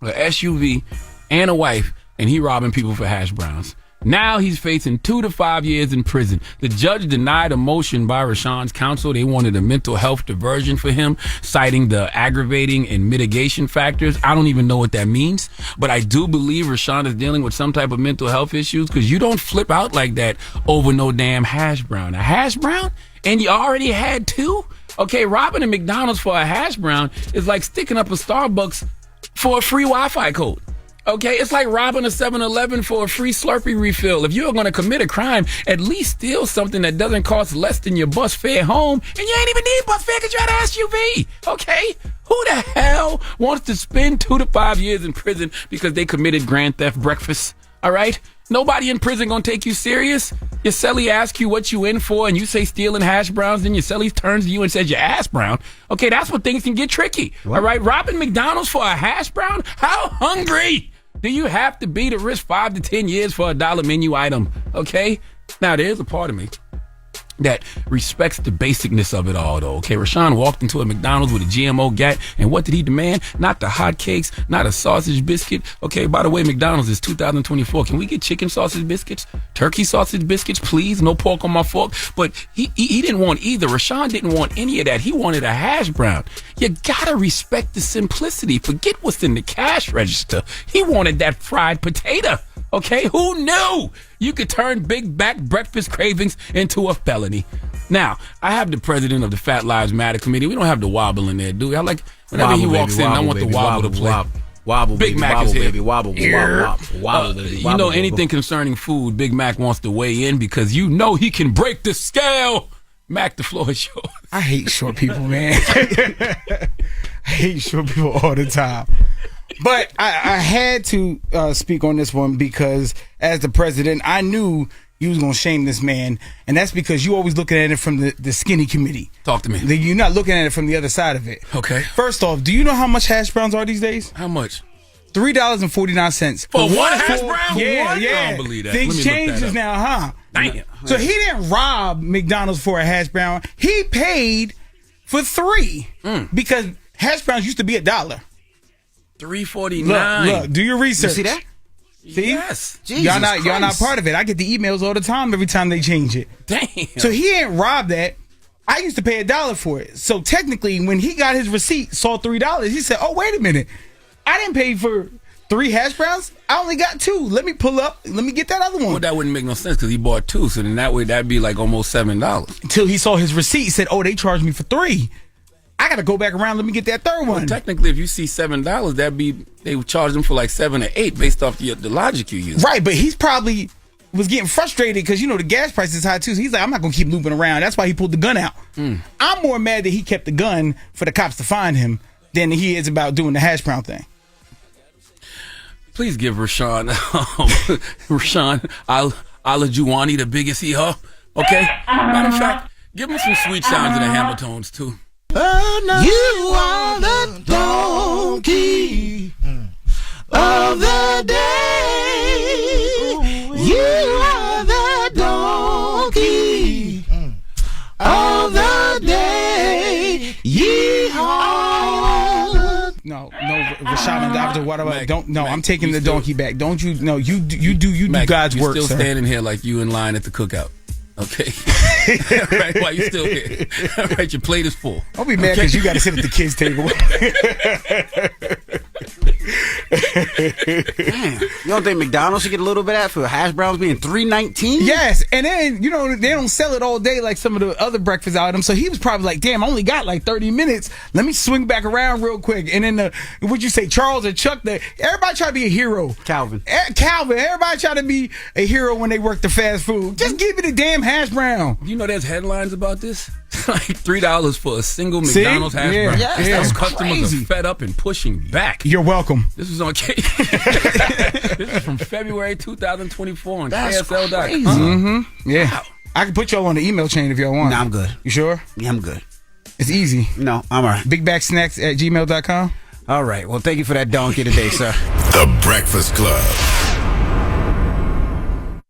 an SUV, and a wife, and he robbing people for hash browns. Now he's facing 2 to 5 years in prison. The judge denied a motion by Rashawn's counsel. They wanted a mental health diversion for him, citing the aggravating and mitigation factors. I don't even know what that means, but I do believe Rashawn is dealing with some type of mental health issues, because you don't flip out like that over no damn hash brown. A hash brown? And you already had two? Okay, robbing a McDonald's for a hash brown is like sticking up a Starbucks for a free Wi-Fi code. Okay, it's like robbing a 7-Eleven for a free Slurpee refill. If you're going to commit a crime, at least steal something that doesn't cost less than your bus fare home. And you ain't even need bus fare because you had an SUV. Okay? Who the hell wants to spend 2 to 5 years in prison because they committed grand theft breakfast? All right? Nobody in prison gonna take you serious. Your cellie asks you what you in for, and you say stealing hash browns, then your cellie turns to you and says you're ass brown. Okay, that's when things can get tricky. What? All right, robbing McDonald's for a hash brown? How hungry do you have to be to risk 5 to 10 years for a $1 menu item? Okay? Now, there's a part of me that respects the basicness of it all, though. Okay, Rashawn walked into a McDonald's with a GMO gat, and what did he demand? Not the hotcakes, not a sausage biscuit. Okay, by the way, McDonald's is 2024. Can we get chicken sausage biscuits, turkey sausage biscuits, please? No pork on my fork. But he didn't want either. Rashawn didn't want any of that. He wanted a hash brown. You gotta respect the simplicity. Forget what's in the cash register. He wanted that fried potato. Okay, who knew you could turn big back breakfast cravings into a felony? Now, I have the president of the Fat Lives Matter committee. We don't have the wobble in there, do we? I like whenever wobble, he walks baby, in, wobble, I want baby, the wobble to play. Wobble, Big baby, Mac wobble, is here. baby, wobble, wobble, baby, you know, anything concerning food, Big Mac wants to weigh in because you know he can break the scale. Mack, the floor is yours. I hate short people, man. I hate short people all the time. But I had to speak on this one because as the president, I knew you was going to shame this man. And that's because you always looking at it from the skinny committee. Talk to me. You're not looking at it from the other side of it. Okay. First off, do you know how much hash browns are these days? How much? $3.49. For one hash brown? Yeah, What? yeah. I don't believe that. Things Let me look changes that up. now, huh? Damn. So he didn't rob McDonald's for a hash brown. He paid for 3 because hash browns used to be $1. $3.49. Look, do your research. You see that? See? Yes. Y'all not part of it. I get the emails all the time every time they change it. Damn. So he ain't robbed that. I used to pay $1 for it. So technically, when he got his receipt, saw $3, he said, "Oh, wait a minute, I didn't pay for 3 hash browns. I only got 2. Let me pull up. Let me get that other one." Well, that wouldn't make no sense because he bought 2. So then that way that'd be like almost $7. Until he saw his receipt, he said, "Oh, they charged me for 3. I got to go back around. Let me get that third one." Well, technically, if you see $7, they would charge them for like 7 or 8 based off the logic you use. Right, but he's probably was getting frustrated because the gas price is high too. So he's like, "I'm not gonna keep looping around." That's why he pulled the gun out. I'm more mad that he kept the gun for the cops to find him than he is about doing the hash brown thing. Please give Rashawn Alajuwani the biggest hee-haw. Okay? Matter of fact, give him some sweet sounds in the Hamiltons too. You are the donkey of the day. You are the donkey of the day. Yeehaw. No, Rashad and Dr. What about? Don't. No, I'm taking the donkey back. Don't you? No, you do Mack, God's you're work, still sir. standing here like you in line at the cookout. Okay. Right, why you still here? All right, your plate is full. I'll be mad because you got to sit at the kids' table. Damn. You don't think McDonald's should get a little bit of that for hash browns being $3.19? Yes, and then they don't sell it all day like some of the other breakfast items. So he was probably like, "Damn, I only got like 30 minutes. Let me swing back around real quick." And then what'd you say, Charles or Chuck? Everybody try to be a hero. Calvin. Everybody try to be a hero when they work the fast food. Just give me the damn hash brown. You know there's headlines about this? Like $3 for a single McDonald's hash brown. Yes, Those that's customers crazy. are fed up and pushing back. You're welcome. This was on This is from February 2024 on That's KSL.com. Yeah. Wow. I can put y'all on the email chain if y'all want. Nah, I'm good. You sure? Yeah, I'm good. It's easy. No, I'm all right. BigBagsNacks@gmail.com. All right. Well, thank you for that donkey today, sir. The Breakfast Club.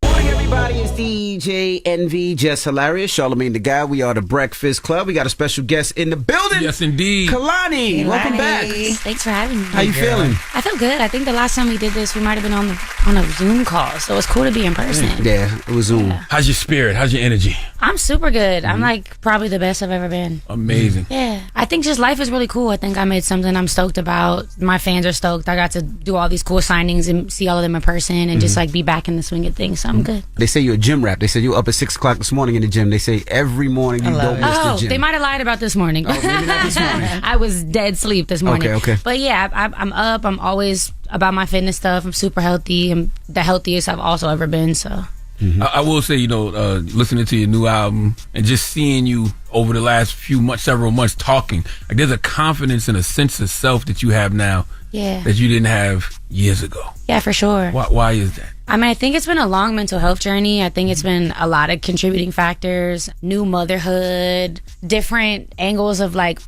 Morning, everybody. It's DJ NV, Jess Hilarious, Charlamagne the Guy. We are the Breakfast Club. We got a special guest in the building. Yes, indeed. Kehlani, welcome back. Thanks for having me. How you feeling? I feel good. I think the last time we did this, we might have been on a Zoom call, so it's cool to be in person. Yeah, it was Zoom. How's your spirit? How's your energy? I'm super good. I'm like probably the best I've ever been. Amazing. Yeah, I think just life is really cool. I think I made something I'm stoked about. My fans are stoked. I got to do all these cool signings and see all of them in person and just like be back in the swing of things. So I'm good. They say you're a gym rat. They said you were up at 6 o'clock this morning in the gym. They say every morning you don't miss the gym. They might have lied about this morning. Oh, maybe not this morning. I was dead sleep this morning. Okay. But yeah, I'm up. I'm always about my fitness stuff. I'm super healthy. I'm the healthiest I've also ever been. So. I will say, listening to your new album and just seeing you over the last several months talking, like there's a confidence and a sense of self that you have now that you didn't have years ago. Yeah, for sure. Why is that? I mean, I think it's been a long mental health journey. I think it's been a lot of contributing factors, new motherhood, different angles of like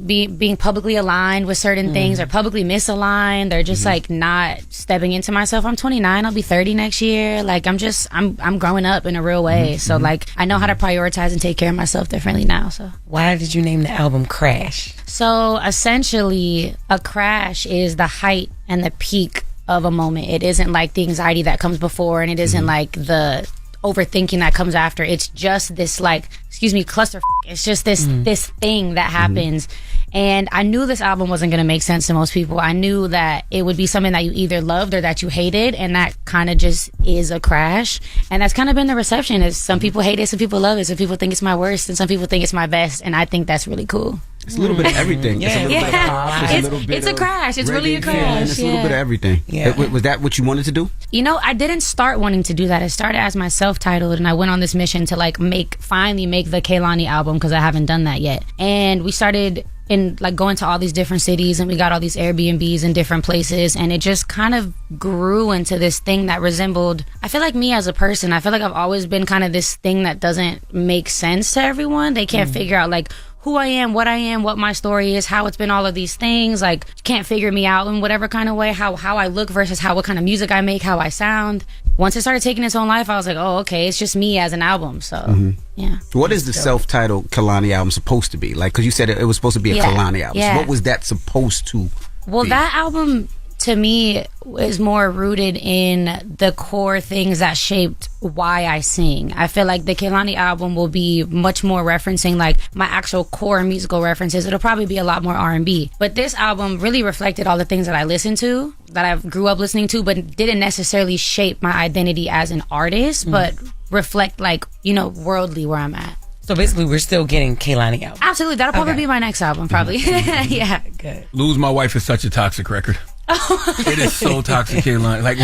being publicly aligned with certain things or publicly misaligned or just like not stepping into myself. I'm 29. I'll be 30 next year. Like I'm growing up in a real way. So like I know how to prioritize and take care of myself differently now. So why did you name the album Crash? So essentially a crash is the height and the peak of a moment. It isn't like the anxiety that comes before, and it isn't like the overthinking that comes after. It's just this like, cluster It's just this thing that happens. And I knew this album wasn't going to make sense to most people. I knew that it would be something that you either loved or that you hated, and that kind of just is a crash. And that's kind of been the reception. Is some people hate it, some people love it, some people think it's my worst, and some people think it's my best. And I think that's really cool. It's a little bit of everything. Yeah. It's a little bit of pop. It's a crash. It's really a reggae. crash. Yeah, it's a little bit of everything. Yeah. Was that what you wanted to do? You know, I didn't start wanting to do that. It started as my self-titled, and I went on this mission to like finally make the Kehlani album, because I haven't done that yet. And we started going to all these different cities, and we got all these Airbnbs in different places, and it just kind of grew into this thing that resembled, I feel like, me as a person. I feel like I've always been kind of this thing that doesn't make sense to everyone. They can't figure out like who I am, what my story is, how it's been all of these things. Like, can't figure me out in whatever kind of way, how I look versus what kind of music I make, how I sound. Once it started taking its own life, I was like, oh, okay, it's just me as an album. So, yeah. What is the self-titled Kehlani album supposed to be? Like, because you said it was supposed to be a Kehlani album. Yeah. So what was that supposed to Well, be? that album, to me, is more rooted in the core things that shaped why I sing. I feel like the Kehlani album will be much more referencing like my actual core musical references. It'll probably be a lot more R&B. But this album really reflected all the things that I listened to, that I grew up listening to, but didn't necessarily shape my identity as an artist, but reflect like, worldly where I'm at. So basically, we're still getting Kehlani out. Absolutely. That'll probably be my next album, probably. Yeah. Good. Lose My Wife is such a toxic record. It is so toxic, Kehlani. Like,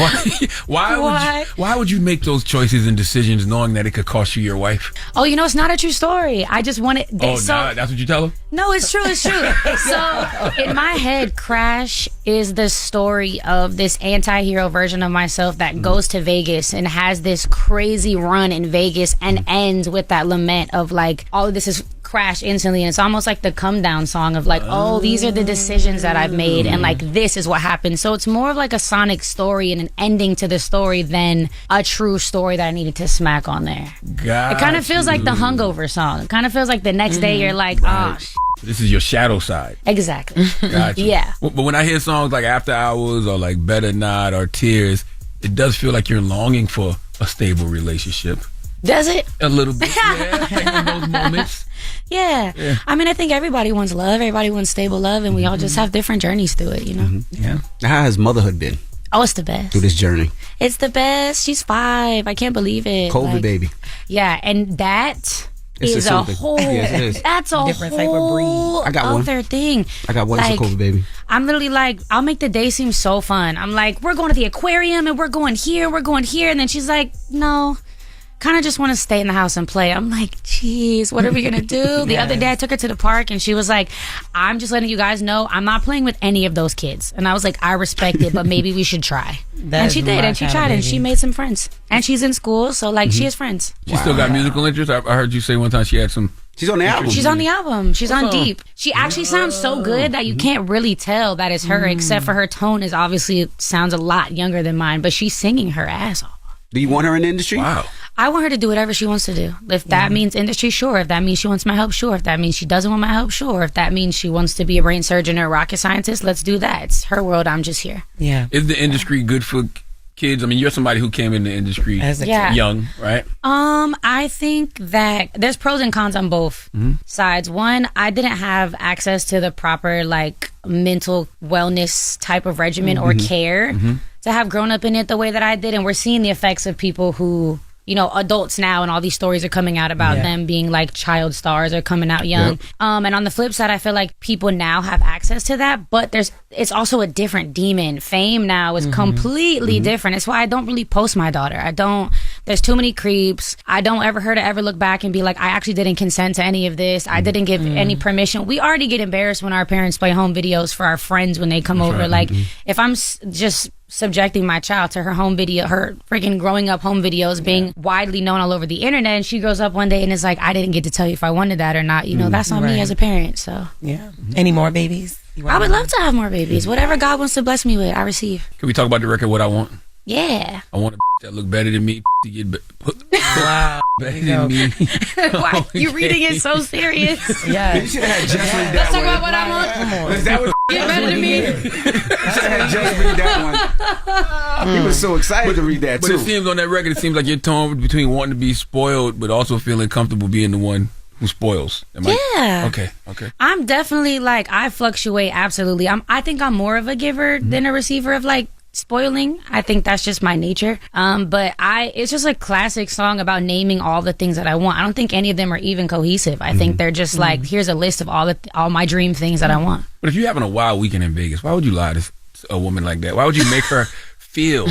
why would you make those choices and decisions knowing that it could cost you your wife? Oh, it's not a true story. I just wanted. That's what you tell them? No, it's true. It's true. So in my head, Crash is the story of this anti-hero version of myself that goes to Vegas and has this crazy run in Vegas and ends with that lament of like, all of this is crash instantly, and it's almost like the come down song of like, oh, these are the decisions that I've made, and like this is what happened. So it's more of like a sonic story and an ending to the story than a true story that I needed to smack on there. It kind of feels like the Hungover song. It kind of feels like the next day you're like, this is your shadow side. Exactly. Gotcha. Yeah. But when I hear songs like After Hours or like Better Not or Tears, it does feel like you're longing for a stable relationship. Does it? A little bit, yeah. Like in those moments. Yeah. I mean, I think everybody wants love. Everybody wants stable love, and we all just have different journeys through it, Yeah. How has motherhood been Oh, it's the best. through this journey? It's the best. She's 5. I can't believe it. COVID baby. Yeah, and that It's is a a something. whole. Yes, it is. That's a Different type of whole I got one. other thing. I got one. It's a COVID baby. I'm literally like, I'll make the day seem so fun. I'm like, we're going to the aquarium and we're going here, and then she's like, no. Kind of just want to stay in the house and play. I'm like, geez, what are we gonna do? The other day I took her to the park and she was like, I'm just letting you guys know I'm not playing with any of those kids. And I was like, I respect it, but maybe we should try. And she did, and she tried, and she made some friends. And she's in school, so like she has friends. She still got musical interest? I heard you say one time she had some. She's on the album. She's on the album. She's on What's on? Deep. She actually sounds so good that you can't really tell that it's her, except for her tone is obviously sounds a lot younger than mine, but she's singing her ass off. Do you want her in the industry? Wow. I want her to do whatever she wants to do. If that means industry, sure. If that means she wants my help, sure. If that means she doesn't want my help, sure. If that means she wants to be a brain surgeon or a rocket scientist, let's do that. It's her world. I'm just here. Yeah. Is the industry good for kids? I mean, you're somebody who came in the industry young, right? I think that there's pros and cons on both sides. One, I didn't have access to the proper like mental wellness type of regimen or care to have grown up in it the way that I did, and we're seeing the effects of people who, you know, adults now, and all these stories are coming out about them being like child stars or coming out young. And on the flip side, I feel like people now have access to that, but it's also a different demon. Fame now is completely different. It's why I don't really post my daughter. There's too many creeps. I don't ever her to ever look back and be like, I actually didn't consent to any of this. I didn't give any permission. We already get embarrassed when our parents play home videos for our friends when they come over. right. Like, if I'm just subjecting my child to her home video, her freaking growing up home videos being widely known all over the internet, and she grows up one day and is like, I didn't get to tell you if I wanted that or not. You know, that's on me as a parent. So yeah. Any more babies? I would love to have more babies. Whatever God wants to bless me with, I receive. Can we talk about the record, What I Want? Yeah. I want a that look better than me to get Wow. better than me. Why you reading it so serious? Yeah. You should have had Jess read that Let's talk one. about what I want. Come on. Is that what Get better than me. You should have had Jess read that one. He was so excited to read that But too. it seems on that record, it seems like you're torn between wanting to be spoiled, but also feeling comfortable being the one who spoils. Yeah. Okay. I'm definitely like, I fluctuate absolutely. I think I'm more of a giver than a receiver of like spoiling. I think that's just my nature. But it's just a classic song about naming all the things that I want. I don't think any of them are even cohesive. I think they're just like, here's a list of all my dream things that I want. But if you're having a wild weekend in Vegas, why would you lie to a woman like that? Why would you make her feel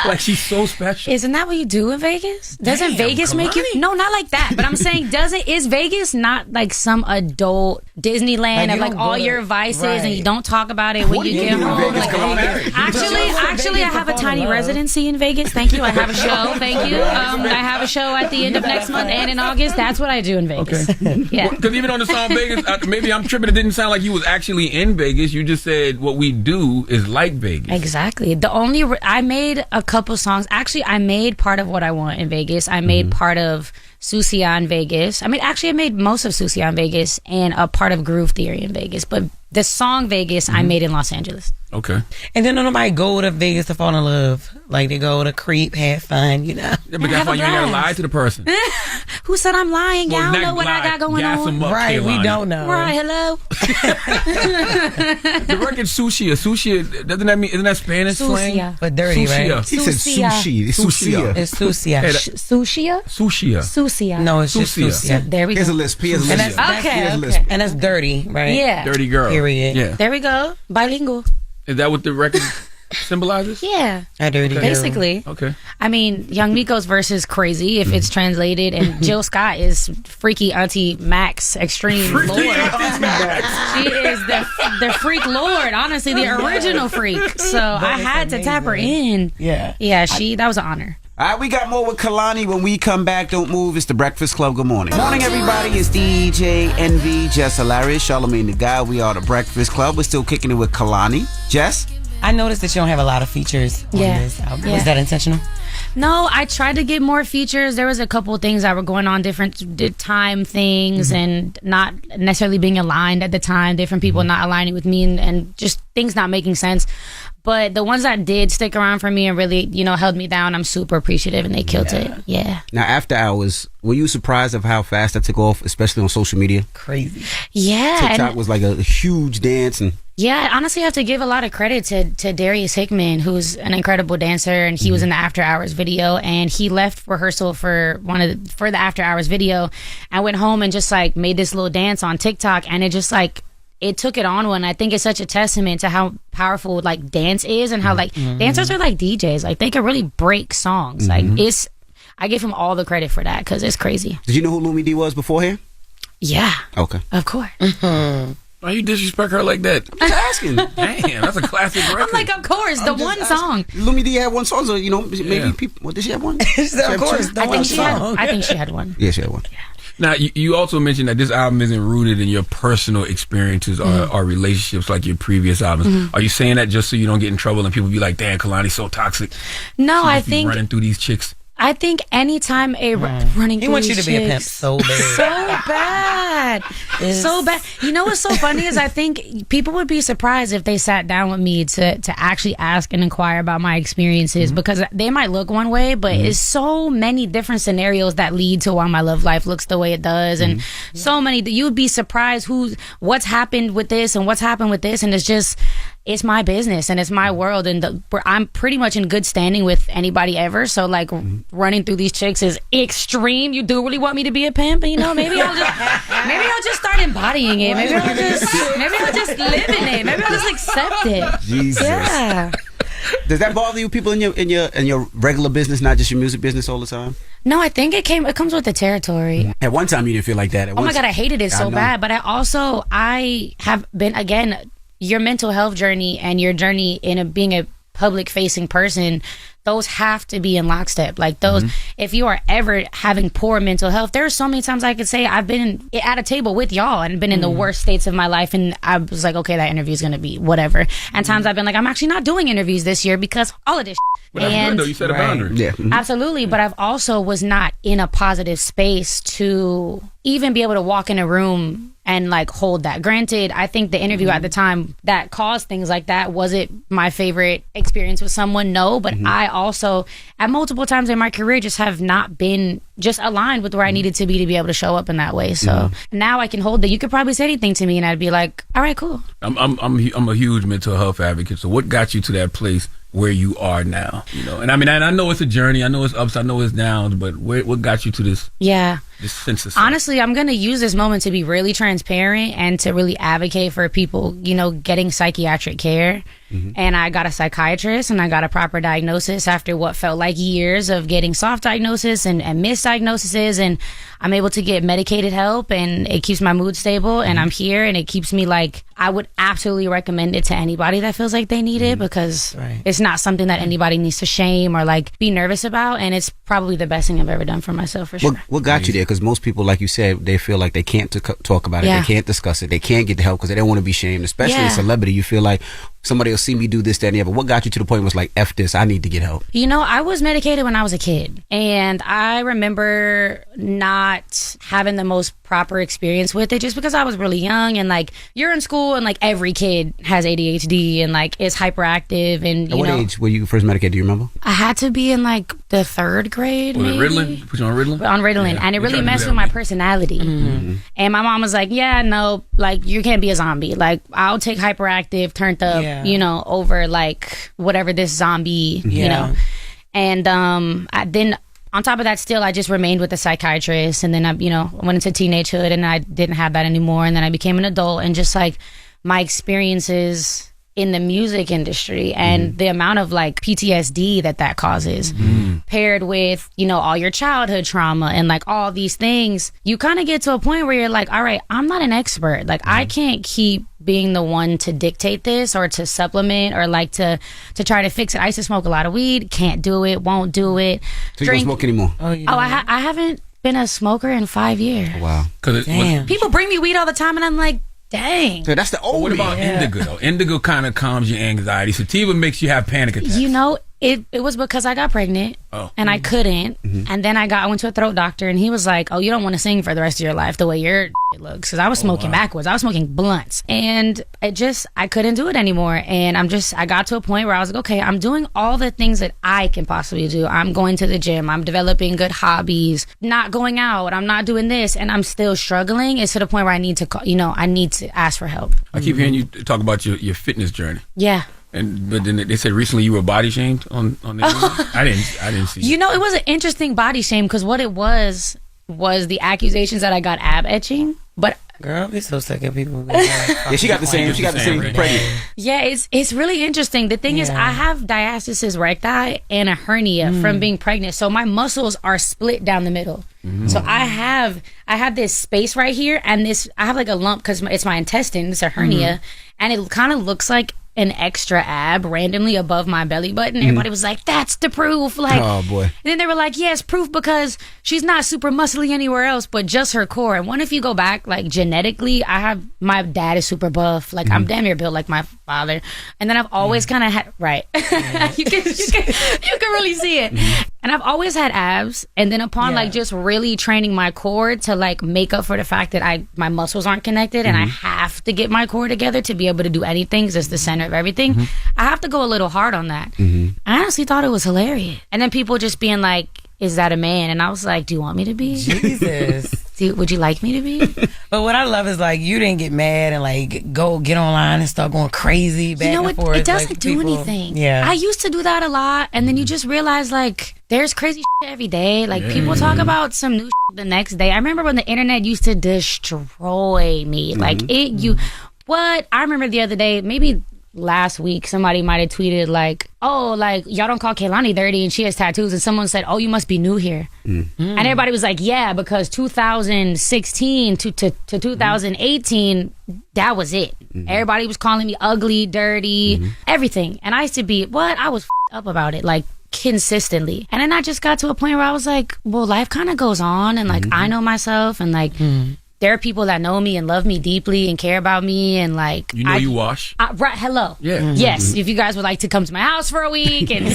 like she's so special? Isn't that what you do in Vegas? Doesn't Vegas make you? Kehlani. No, not like that. But I'm saying, is Vegas not like some adult Disneyland Like, of you like don't all go to- your vices right. and you don't talk about it when What you do you get do in home? Vegas, Kehlani? Actually, I have a tiny residency in Vegas. Thank you. I have a show. Thank you. I have a show at the end of next month and in August. That's what I do in Vegas. Yeah. Because even on the song Vegas, maybe I'm tripping. It didn't sound like you was actually in Vegas. You just said what we do is like Vegas. Exactly. I made a couple songs. Actually, I made part of What I Want in Vegas. I made part of Sucia in Vegas. I made most of Sucia in Vegas and a part of Groove Theory in Vegas. But the song Vegas, I made in Los Angeles. Okay. And then nobody go to Vegas to fall in love. Like they go to creep, have fun, you know. Yeah, but that's why you ain't gotta lie to the person. Who said I'm lying? Well, Y'all not know what I got going gas on. 'em up, Right, we Kehlani. don't know. Right, hello. The record Sucia, doesn't that mean, isn't that Spanish slang? Sucia. But dirty, Sucia. right? He said sushi. It's sushi. It's Sucia. Hey, Sucia? Sucia. Sucia. No, it's just Sucia. Sucia. There we Here's a go. list. Here's a And list. that's, Okay, Here's a okay. list. and that's dirty, right? Yeah. Dirty girl. Period. Yeah. There we go. Bilingual. Is that what the record symbolizes? Yeah. A dirty girl. Basically. Okay. I mean, Young Miko's verse is crazy if it's translated, and Jill Scott is freaky Auntie Mack's extreme lord. She is the freak lord, honestly, the original freak. So I had to tap her in. Yeah. Yeah, that was an honor. All right, we got more with Kehlani when we come back. Don't move. It's the Breakfast Club. Good morning. Morning, everybody. It's DJ Envy, Jess Hilarious, Charlamagne the Guy. We are the Breakfast Club. We're still kicking it with Kehlani. Jess? I noticed that you don't have a lot of features on this album. Yeah. Is that intentional? No, I tried to get more features. There was a couple of things that were going on, different time things, and not necessarily being aligned at the time. Different people not aligning with me, and just things not making sense. But the ones that did stick around for me and really, held me down, I'm super appreciative, and they killed it. Yeah. Now, after hours, were you surprised of how fast that took off, especially on social media? Crazy. Yeah. TikTok was like a huge dance, and Yeah, I honestly have to give a lot of credit to Darius Hickman, who's an incredible dancer, and he was in the After Hours video, and he left rehearsal for the After Hours video. I went home and just like made this little dance on TikTok, and it just like it took it on one. I think it's such a testament to how powerful like dance is, and how like dancers are like DJs, like they can really break songs. Like I give him all the credit for that because it's crazy. Did you know who Lumi D was beforehand? Yeah. Okay. Of course. Why you disrespect her like that? I'm just asking. Damn, that's a classic record. I'm like, of course, the one song. Lumi D had one song, so maybe people. What did she have one? Of course, I think she had one. Yeah, she had one. Now, you also mentioned that this album isn't rooted in your personal experiences or relationships like your previous albums. Are you saying that just so you don't get in trouble and people be like, damn, Kehlani's so toxic? No, She I just be think running through these chicks. I think anytime running He through wants you these to be a pimp chicks- so bad. So bad. So bad. You know what's so funny is I think people would be surprised if they sat down with me to actually ask and inquire about my experiences, because they might look one way, but it's so many different scenarios that lead to why my love life looks the way it does, and so many that you would be surprised what's happened with this and what's happened with this, and it's my business and it's my world, and I'm pretty much in good standing with anybody ever. So like running through these chicks is extreme. You do really want me to be a pimp? Maybe I'll just start embodying it. Maybe I'll just live in it. Maybe I'll just accept it. Jesus. Yeah. Does that bother you, people in your regular business, not just your music business, all the time? No, I think it comes with the territory. At one time, you didn't feel like that. Oh my God, I hated it so bad. But I have been, again, your mental health journey and your journey in being a public facing person, those have to be in lockstep. Like those, if you are ever having poor mental health, there are so many times I could say I've been at a table with y'all and been in the worst states of my life, and I was like, okay, that interview is going to be whatever. And times I've been like, I'm actually not doing interviews this year because all of this But that's good though, you set a boundary. Yeah. Absolutely, but I've also was not in a positive space to even be able to walk in a room and like hold that. Granted, I think the interview at the time that caused things like that wasn't my favorite experience with someone, no, but I also at multiple times in my career just have not been just aligned with where I needed to be able to show up in that way. So now I can hold that. You could probably say anything to me and I'd be like, all right, cool. I'm a huge mental health advocate. So what got you to that place where you are now? You know, and I mean, I know it's a journey. I know it's ups. I know it's downs. But what got you to this? Yeah. This sense of self? Honestly, I'm going to use this moment to be really transparent and to really advocate for people, you know, getting psychiatric care. And I got a psychiatrist and I got a proper diagnosis after what felt like years of getting soft diagnosis and misdiagnoses. And I'm able to get medicated help and it keeps my mood stable and I'm here and it keeps me like, I would absolutely recommend it to anybody that feels like they need it because it's not something that anybody needs to shame or like be nervous about. And it's probably the best thing I've ever done for myself for sure. What got you there? Because most people, like you said, they feel like they can't talk about it. They can't discuss it. They can't get the help because they don't want to be shamed, especially a celebrity. You feel like somebody will see me do this, that, and the other. What got you to the point where it's like, F this, I need to get help? You know, I was medicated when I was a kid. And I remember not having the most proper experience with it just because I was really young. And like, you're in school and like every kid has ADHD and like is hyperactive. And At what age were you first medicated? Do you remember? I had to be in like the 3rd grade. Was maybe. it Ritalin? Put you on Ritalin? On Ritalin. And it really messed with my personality. And my mom was like, yeah, no, like you can't be a zombie. Like I'll take hyperactive, turned up, you know, over like whatever this zombie, you know. And then on top of that, still, I just remained with the psychiatrist. And then I, you know, went into teenagehood and I didn't have that anymore. And then I became an adult and just like my experiences in the music industry and the amount of like PTSD that causes paired with, you know, all your childhood trauma and like all these things, you kind of get to a point where you're like, all right, I'm not an expert. Like I can't keep being the one to dictate this or to supplement or like to try to fix it. I used to smoke a lot of weed, can't do it, won't do it. So you don't smoke anymore? I haven't been a smoker in 5 years. Wow. Damn. People bring me weed all the time and I'm like, dang. So that's the old What about indigo though? Indigo kind of calms your anxiety. Sativa makes you have panic attacks. You know, it was because I got pregnant and I couldn't. And then I went to a throat doctor and he was like, oh, you don't want to sing for the rest of your life the way your looks. Because I was smoking backwards. I was smoking blunts. And I couldn't do it anymore. And I got to a point where I was like, okay, I'm doing all the things that I can possibly do. I'm going to the gym. I'm developing good hobbies, not going out. I'm not doing this. And I'm still struggling. It's to the point where I need to ask for help. I keep hearing you talk about your fitness journey. Yeah. But then they said recently you were body shamed on the internet. I didn't see. You know, it was an interesting body shame because what it was the accusations that I got ab etching. But girl, we so sick of people. Yeah, she got the same. She got the same pregnant. Yeah, it's really interesting. The thing is, I have diastasis recti and a hernia from being pregnant, so my muscles are split down the middle. So I have this space right here, and I have like a lump because it's my intestine. It's a hernia, and it kind of looks like an extra ab randomly above my belly button. Everybody was like, that's the proof. Like, oh boy. And then they were like, yes, proof because she's not super muscly anywhere else, but just her core. And what if you go back, like genetically, my dad is super buff. Like I'm damn near built like my father. And then I've always kind of had, right. you can really see it. And I've always had abs. And then upon like just really training my core to like make up for the fact that my muscles aren't connected and I have to get my core together to be able to do anything because it's the center of everything. I have to go a little hard on that. I honestly thought it was hilarious. And then people just being like, is that a man? And I was like, do you want me to be? Jesus. Would you like me to be? But what I love is like you didn't get mad and like go get online and start going crazy back and forth. It doesn't like, do anything. Yeah. I used to do that a lot and then you just realize like there's crazy shit every day. Like people talk about some new shit the next day. I remember when the internet used to destroy me. Like I remember the other day, maybe last week, somebody might have tweeted like, oh, like y'all don't call Kehlani dirty and she has tattoos, and someone said, oh, you must be new here. And everybody was like, yeah, because 2016 to 2018, that was it. Everybody was calling me ugly, dirty, everything. And I used to be I was up about it like consistently. And then I just got to a point where I was like, well, life kind of goes on and like I know myself and like there are people that know me and love me deeply and care about me and like you wash. Right, hello. Yeah. Yes, if you guys would like to come to my house for a week and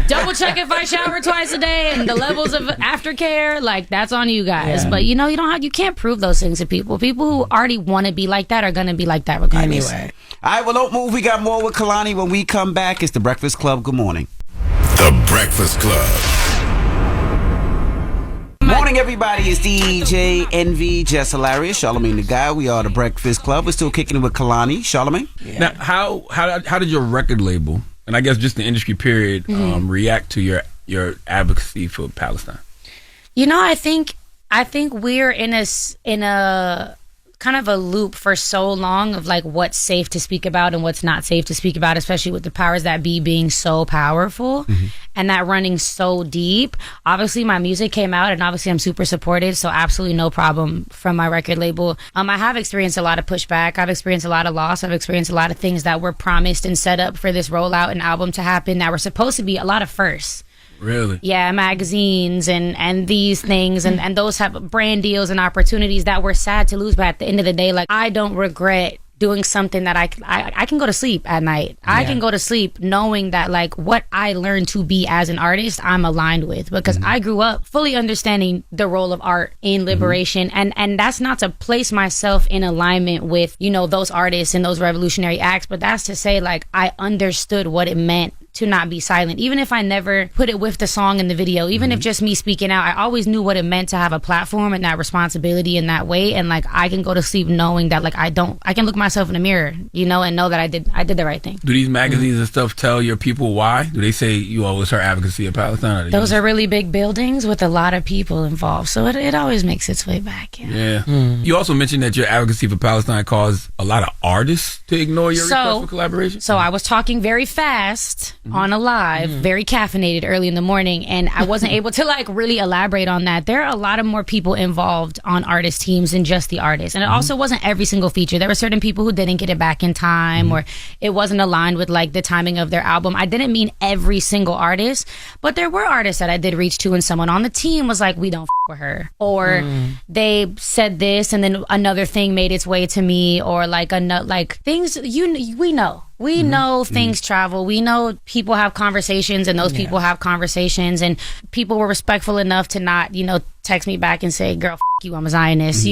double check if I shower twice a day and the levels of aftercare, like that's on you guys. But you can't prove those things to people. People who already want to be like that are gonna be like that regardless. Anyway. All right, well, don't move. We got more with Kehlani when we come back. It's The Breakfast Club. Good morning. The Breakfast Club. Morning, everybody. It's DJ Envy, Jess Hilarious, Charlamagne the Guy. We are The Breakfast Club. We're still kicking it with Kehlani. Charlamagne? Now, how did your record label, and I guess just the industry period, react to your advocacy for Palestine? I think we're in a kind of a loop for so long of like what's safe to speak about and what's not safe to speak about, especially with the powers that be being so powerful and that running so deep. Obviously my music came out and obviously I'm super supported, so absolutely no problem from my record label. I have experienced a lot of pushback. I've experienced a lot of loss. I've experienced a lot of things that were promised and set up for this rollout and album to happen that were supposed to be a lot of firsts. Really? Yeah, magazines and these things and those type of brand deals and opportunities that were sad to lose. But at the end of the day, like I don't regret doing something that I can go to sleep at night. I can go to sleep knowing that like what I learned to be as an artist, I'm aligned with, because I grew up fully understanding the role of art in liberation. And that's not to place myself in alignment with, those artists and those revolutionary acts, but that's to say like I understood what it meant to not be silent, even if I never put it with the song in the video, even if just me speaking out. I always knew what it meant to have a platform and that responsibility in that way. And like I can go to sleep knowing that like I can look myself in the mirror, and know that I did the right thing. Do these magazines and stuff tell your people why? Do they say it's her advocacy of Palestine? Those are really big buildings with a lot of people involved, so it always makes its way back. Yeah. You also mentioned that your advocacy for Palestine caused a lot of artists to ignore your request for collaboration. So I was talking very fast on a live, very caffeinated early in the morning, and I wasn't able to like really elaborate on that. There are a lot of more people involved on artist teams than just the artist, and it also wasn't every single feature. There were certain people who didn't get it back in time, or it wasn't aligned with like the timing of their album. I didn't mean every single artist, but there were artists that I did reach to, and someone on the team was like, we don't with her, or they said this and then another thing made its way to me, or like things we know things travel. We know people have conversations, and those people have conversations, and people were respectful enough to not, text me back and say, girl, you, I'm a Zionist,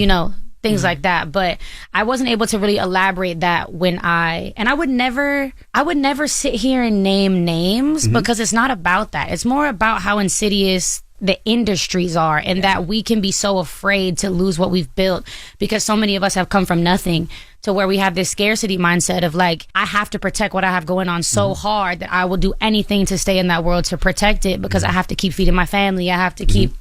things like that. But I wasn't able to really elaborate that I would never sit here and name names because it's not about that. It's more about how insidious the industries are, and that we can be so afraid to lose what we've built because so many of us have come from nothing to where we have this scarcity mindset of like, I have to protect what I have going on so hard that I will do anything to stay in that world to protect it because I have to keep feeding my family. I have to keep,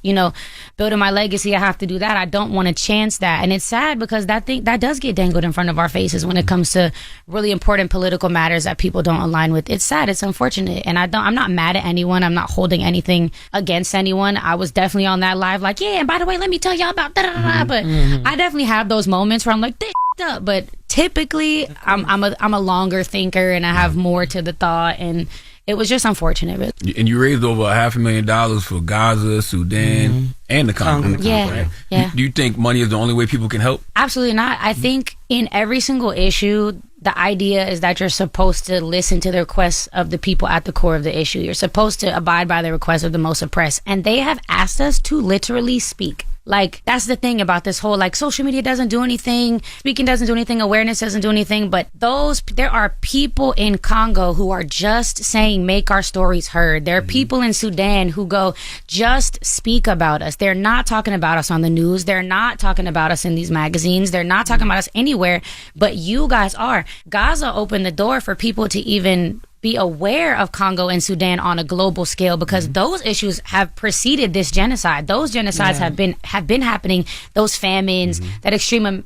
building my legacy. I have to do that. I don't want to chance that. And it's sad because that does get dangled in front of our faces when it comes to really important political matters that people don't align with. It's sad. It's unfortunate. And I'm not mad at anyone. I'm not holding anything against anyone. I was definitely on that live like, yeah, and by the way, let me tell y'all about da-da-da-da. But I definitely have those moments where I'm like, this up. But typically I'm a longer thinker, and I have more to the thought, and it was just unfortunate. And you raised over $500,000 for Gaza, Sudan, and the Congo. Yeah. Do you think money is the only way people can help? Absolutely not. I think in every single issue, the idea is that you're supposed to listen to the requests of the people at the core of the issue. You're supposed to abide by the requests of the most oppressed. And they have asked us to literally speak. Like, that's the thing about this whole, like, social media doesn't do anything, speaking doesn't do anything, awareness doesn't do anything, but there are people in Congo who are just saying, make our stories heard. There are people in Sudan who go, just speak about us. They're not talking about us on the news. They're not talking about us in these magazines. They're not talking about us anywhere, but you guys are. Gaza opened the door for people to even be aware of Congo and Sudan on a global scale, because those issues have preceded this genocide. Those genocides have been happening. Those famines, that extreme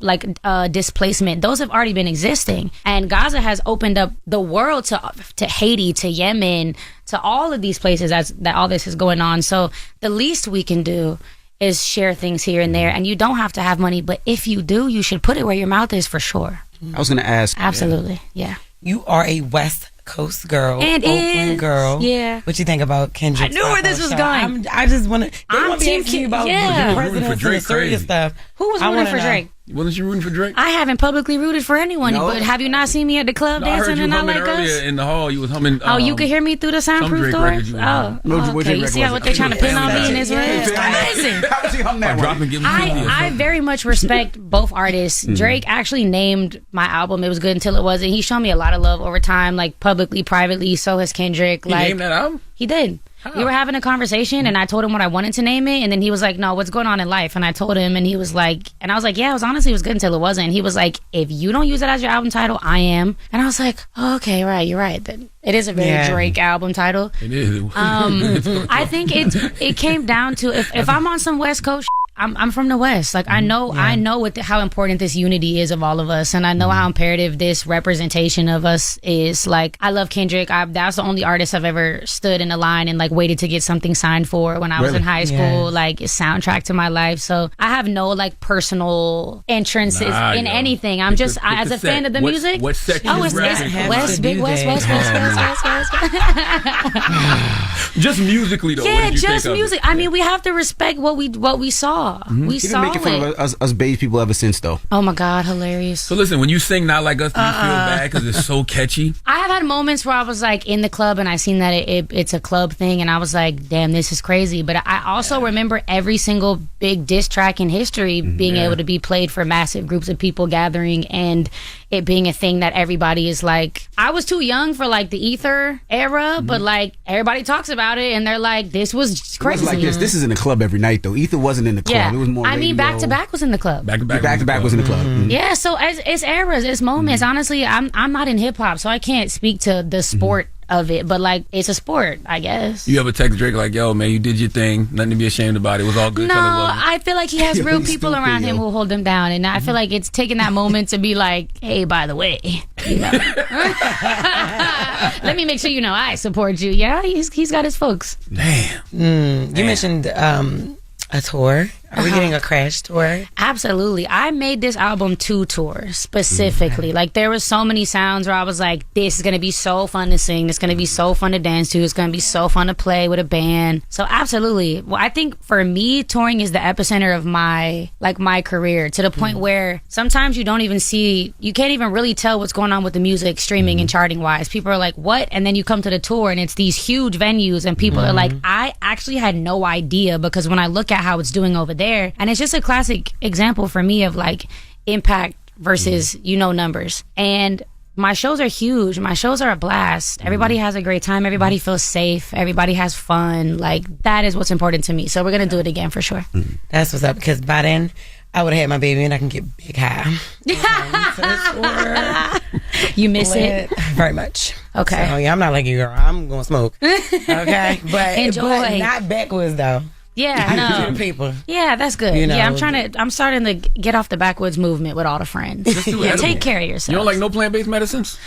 displacement, those have already been existing. And Gaza has opened up the world to Haiti, to Yemen, to all of these places that all this is going on. So the least we can do is share things here and there. And you don't have to have money, but if you do, you should put it where your mouth is for sure. I was going to ask. Absolutely, yeah. You are a West Coast girl, And Oakland girl. Yeah. What you think about Kendrick? I knew where this was going. I just want to. I'm Team you about yeah. the presidents and the serious stuff. Who was rooting for Drake? Wasn't you rooting for Drake? I haven't publicly rooted for anyone, No. but have you not seen me at the club No, I heard dancing you and not humming like earlier us? in the hall. You was humming. Oh, you could hear me through the soundproof Drake door? record you was humming. Okay. You see how what they're trying to pin on me in this way? It's crazy. How was he humming that one? I very much respect both artists. Drake actually named my album It Was Good Until It Wasn't. He showed me a lot of love over time, like publicly, privately. So has Kendrick. He like named that album? He did. We were having a conversation and I told him what I wanted to name it, and then he was like, no, what's going on in life? And I told him, and he was like, and I was like, yeah, it was honestly it was good until it wasn't. And he was like, if you don't use it as your album title, I am. And I was like, oh, okay, right, you're right. It is a very Drake album title. It is. I think it came down to if I'm on some West Coast I'm from the West. Like I know how important this unity is of all of us, and I know how imperative this representation of us is. Like I love Kendrick. That's the only artist I've ever stood in a line and like waited to get something signed for when I was in high school. Like a soundtrack to my life. So I have no like personal entrances in anything. I'm just as a fan of the music. What section? Oh, it's West, Big West. Just musically though. Yeah, just music. I mean, we have to respect what we saw. We He saw been making fun of us beige people ever since, though. Oh my God, hilarious. So listen, when you sing Not Like Us, do you feel bad because it's so catchy? I have had moments where I was like in the club and I seen that it's a club thing, and I was like, damn, this is crazy. But I also remember every single big diss track in history being able to be played for massive groups of people gathering, and it being a thing that everybody is like. I was too young for like the Ether era, but like everybody talks about it and they're like, this was crazy. It was like this is in the club every night, though. Ether wasn't in the club. Yeah. It was more I mean, Back to Back was in the club. Back to Back was in the club. Yeah, so it's eras, it's moments. Honestly, I'm not in hip hop, so I can't speak to the sport of it, but like it's a sport, I guess. You ever text Drake like, yo, man, you did your thing, nothing to be ashamed about, it was all good? No, I feel like he has real people around him who hold him down, and I feel like it's taking that moment to be like, hey, by the way, you know, let me make sure you know I support you. Yeah, he's got his folks. You mentioned a tour. Are we getting a crash tour? Absolutely. I made this album 2 tours specifically. Like there were so many sounds where I was like, this is going to be so fun to sing. It's going to be so fun to dance to. It's going to be so fun to play with a band. So absolutely. Well, I think for me, touring is the epicenter of my career, to the point where sometimes you don't even see, you can't even really tell what's going on with the music streaming and charting wise. People are like, what? And then you come to the tour and it's these huge venues and people are like, I actually had no idea, because when I look at how it's doing over there, and it's just a classic example for me of like impact versus numbers. And my shows are huge. My shows are a blast. Everybody has a great time. Everybody feels safe. Everybody has fun. Like that is what's important to me. So we're gonna do it again for sure. That's what's up, because by then I would have had my baby and I can get big high. You miss it very much. Okay. So, yeah, I'm not like you, girl. I'm gonna smoke. Okay, but Enjoy. not backwards though. Yeah, no. To the people. Yeah, that's good. You know, yeah, I'm starting to get off the backwoods movement with all the friends. Yeah, take care of yourself. You don't like no plant-based medicines?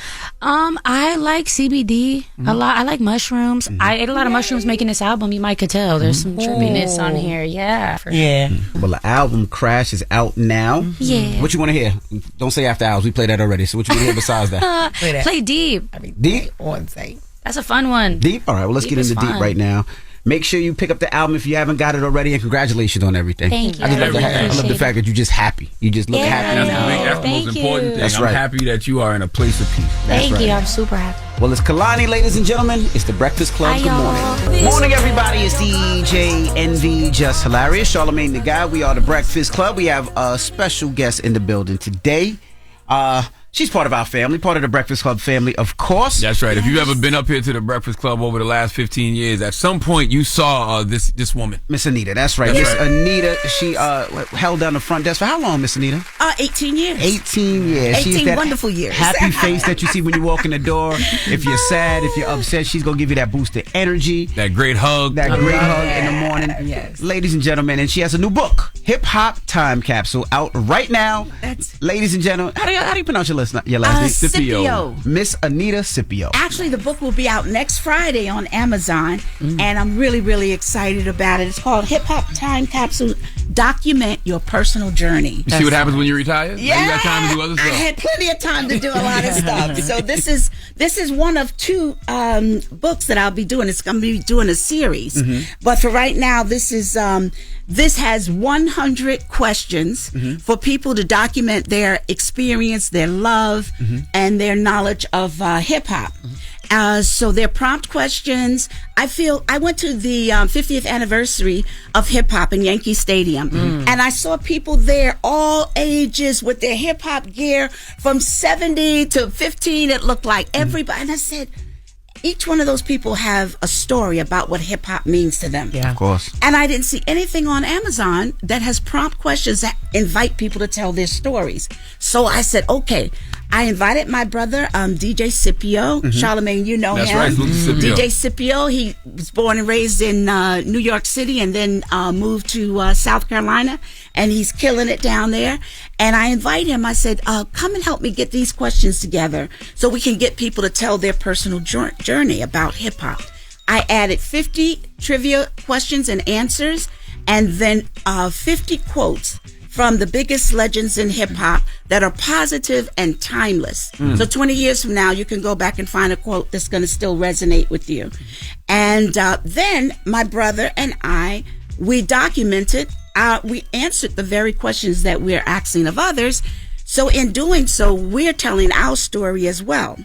I like CBD a lot. I like mushrooms. I ate a lot of mushrooms making this album. You might could tell. There's some trippiness on here. Yeah. For sure. Well, the album Crash is out now. Yeah. What you want to hear? Don't say After Hours. We played that already. So what you want to hear besides that? Play Deep. Deep? On site. That's a fun one. Deep? All right. Well, let's get into Deep right now. Make sure you pick up the album if you haven't got it already, and congratulations on everything. Thank you. I love the fact that you're just happy. You just look happy. That's the most important thing. That's I'm right. happy that you are in a place of peace. Thank you. I'm super happy. Well, it's Kehlani, ladies and gentlemen. It's the Breakfast Club. Good morning. Morning, everybody. It's DJ NV, Jess Hilarious, Charlamagne the Guy. We are the Breakfast Club. We have a special guest in the building today. She's part of our family, part of the Breakfast Club family, of course. That's right. If you've ever been up here to the Breakfast Club over the last 15 years, at some point you saw this woman. Miss Anita, that's right. Miss Anita, she held down the front desk for how long, Miss Anita? 18 years. 18 years. 18 She's that wonderful years. Happy face that you see when you walk in the door. If you're sad, if you're upset, she's going to give you that boost of energy. That great hug. That great hug in the morning. Yes. Ladies and gentlemen, and she has a new book, Hip Hop Time Capsule, out right now. Ladies and gentlemen, how do you pronounce your last name? Cipio. Miss Anita Cipio. Actually, the book will be out next Friday on Amazon, and I'm really, really excited about it. It's called Hip Hop Time Capsule document your personal journey. You see what happens when you retire? Yeah, you got time to do other stuff. I had plenty of time to do a lot of stuff. So this is one of two books that I'll be doing. It's going to be doing a series, but for right now, this has 100 questions for people to document their experience, their love, and their knowledge of hip hop. So they're prompt questions. I went to the 50th anniversary of hip hop in Yankee Stadium, and I saw people there, all ages, with their hip hop gear from 70 to 15. It looked like everybody. And I said, each one of those people have a story about what hip hop means to them. Yeah, of course. And I didn't see anything on Amazon that has prompt questions that invite people to tell their stories. So I said, okay. I invited my brother, DJ Cipio. Charlamagne, you know That's him. right, Lugo Cipio. DJ Cipio, he was born and raised in New York City and then moved to South Carolina, and he's killing it down there. And I invite him. I said, come and help me get these questions together so we can get people to tell their personal journey about hip hop. I added 50 trivia questions and answers, and then 50 quotes from the biggest legends in hip hop that are positive and timeless. So 20 years from now, you can go back and find a quote that's going to still resonate with you. And then my brother and we documented, we answered the very questions that we're asking of others. So in doing so, we're telling our story as well.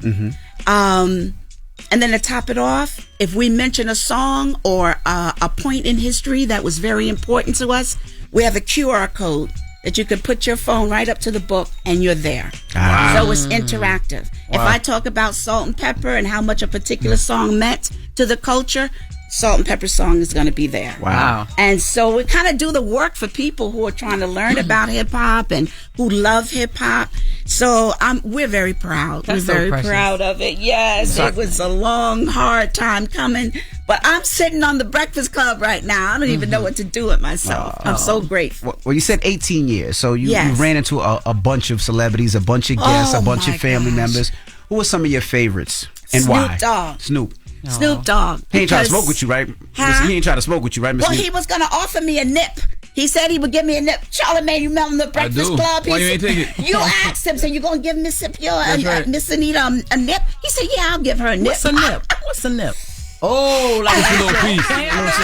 And then to top it off, if we mention a song or a point in history that was very important to us, we have a QR code that you can put your phone right up to the book and you're there. Wow. So it's interactive. If I talk about Salt and Pepper and how much a particular song meant to the culture, Salt and Pepper song is going to be there. Wow. And so we kind of do the work for people who are trying to learn about hip hop and who love hip hop. So we're very proud. That's we're very so proud of it. Yes, it was a long, hard time coming. But I'm sitting on the Breakfast Club right now. I don't even know what to do with myself. I'm so grateful. Well, you said 18 years, so you Yes. ran into a bunch of celebrities, a bunch of guests, Oh, a bunch my of family gosh. members. Who were some of your favorites and Snoop why? Dogg. Snoop. Snoop Dogg. He ain't trying to Because- smoke with you, right? Huh? He ain't trying to smoke with you, right, Miss Well, Snoop? he was going to offer me a nip. He said he would give me a nip. Charlamagne, you remember the Breakfast do. Club? Why He you ain't said- take it? You asked him, so you going to give Miss Cipio That's right. Miss Anita a nip? He said, yeah, I'll give her a nip. What's a nip? What's a nip? Oh, like Just a little piece.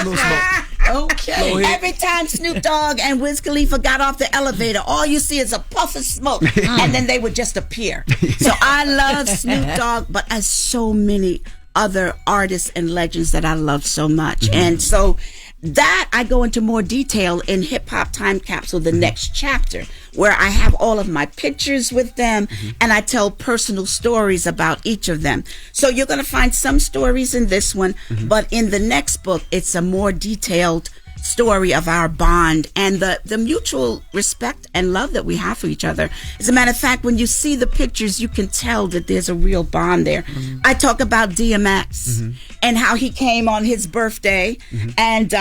little smoke. Okay. Little hit. Every time Snoop Dogg and Wiz Khalifa got off the elevator, all you see is a puff of smoke, and then they would just appear. So I love Snoop Dogg, but as so many other artists and legends that I love so much. And so that I go into more detail in Hip Hop Time Capsule, the next chapter, where I have all of my pictures with them and I tell personal stories about each of them. So you're going to find some stories in this one, but in the next book, it's a more detailed story of our bond and the mutual respect and love that we have for each other. As a matter of fact, when you see the pictures, you can tell that there's a real bond there. I talk about DMX and how he came on his birthday and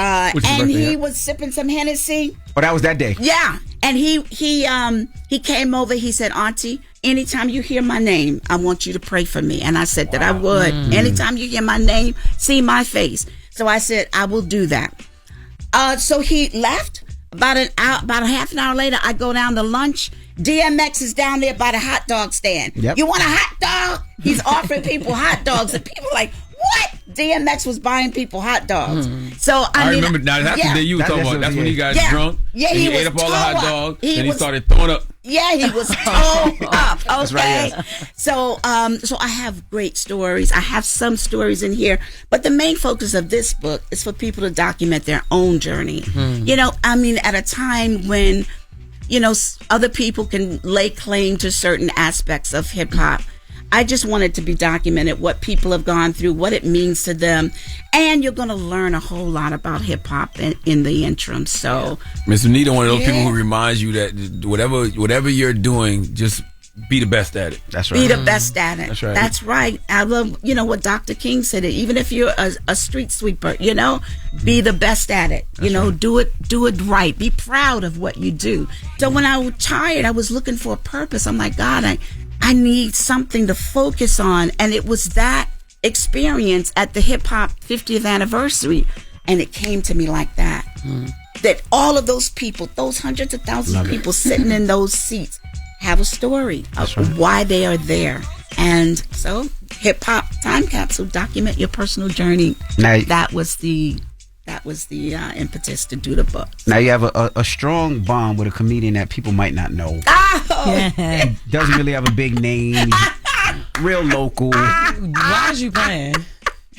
he was sipping some Hennessy. Oh, that was that day. Yeah. And he came over, he said, Auntie, anytime you hear my name, I want you to pray for me. And I said that I would. Anytime you hear my name, see my face. So I said, I will do that. So he left. About a half an hour later, I go down to lunch. DMX is down there by the hot dog stand. Yep. You want a hot dog? He's offering people hot dogs. And people are like, what? DMX was buying people hot dogs. So I mean, remember now. That's the day you were talking about. That's when he got drunk. Yeah, and he ate was up all the hot toe up. dogs. He And he was- started throwing up. Yeah, he was toe up. Okay. That's right, So I have great stories. I have some stories in here, but the main focus of this book is for people to document their own journey. You know, I mean, at a time when, you know, other people can lay claim to certain aspects of hip hop. I just wanted to be documented what people have gone through, what it means to them, and you're going to learn a whole lot about hip hop in the interim. So, Miss Anita, one of those people who reminds you that whatever you're doing, just be the best at it. That's right. be the best at it. That's right. That's right. I love, you know, what Dr. King said. Even if you're a street sweeper, you know, be the best at it. You know, do it right. Be proud of what you do. So when I was tired, I was looking for a purpose. I'm like, God, I need something to focus on. And it was that experience at the hip hop 50th anniversary. And it came to me like that. that all of those people, those hundreds of thousands of people sitting in those seats, have a story of why they are there. And so, Hip Hop Time Capsule, document your personal journey. Now, that was the impetus to do the book. Now you have a strong bond with a comedian that people might not know. Doesn't really have a big name. Real local. Why is you playing?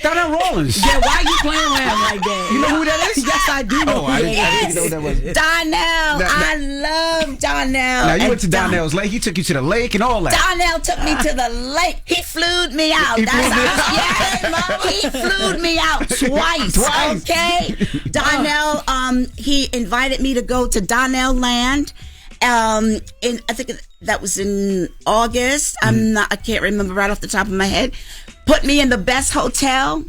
Donnell Rawlins. Yeah, why are you playing with him like that? You know who that is? Yes, I do know I who didn't that is. know that was. Donnell. I love Donnell. Now you went to Donnell's lake. He took you to the lake and all that. Donnell took me to the lake. He flew me out. He flew me out twice. Okay. Donnell, he invited me to go to Donnell Land. I think that was in August. I can't remember right off the top of my head. Put me in the best hotel.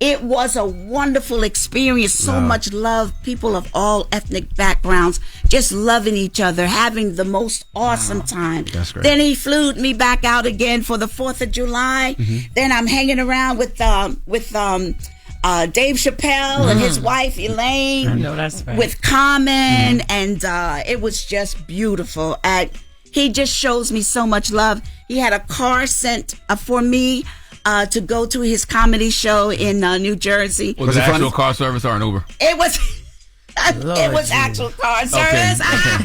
It was a wonderful experience. So much love. People of all ethnic backgrounds just loving each other, having the most awesome time. That's great. Then he flew me back out again for the 4th of July. Then I'm hanging around with Dave Chappelle and his wife Elaine. I know that's right. With Common, and it was just beautiful. He just shows me so much love. He had a car sent for me to go to his comedy show in New Jersey. Was it actual car service or an Uber? It was. It was actual car service. Okay.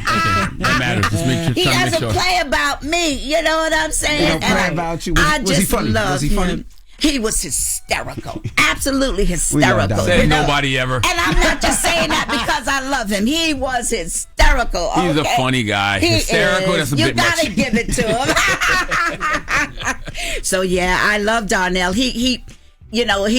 That matters. Just make sure, He doesn't play about me. You know what I'm saying? He don't play about you. Was he funny? Love Was he funny? him. He was hysterical. Absolutely hysterical. Said nobody ever. And I'm not just saying that because I love him. He was hysterical. He's a funny guy. Hysterical, that's a bit much. You gotta give it to him. So yeah, I love Donnell. He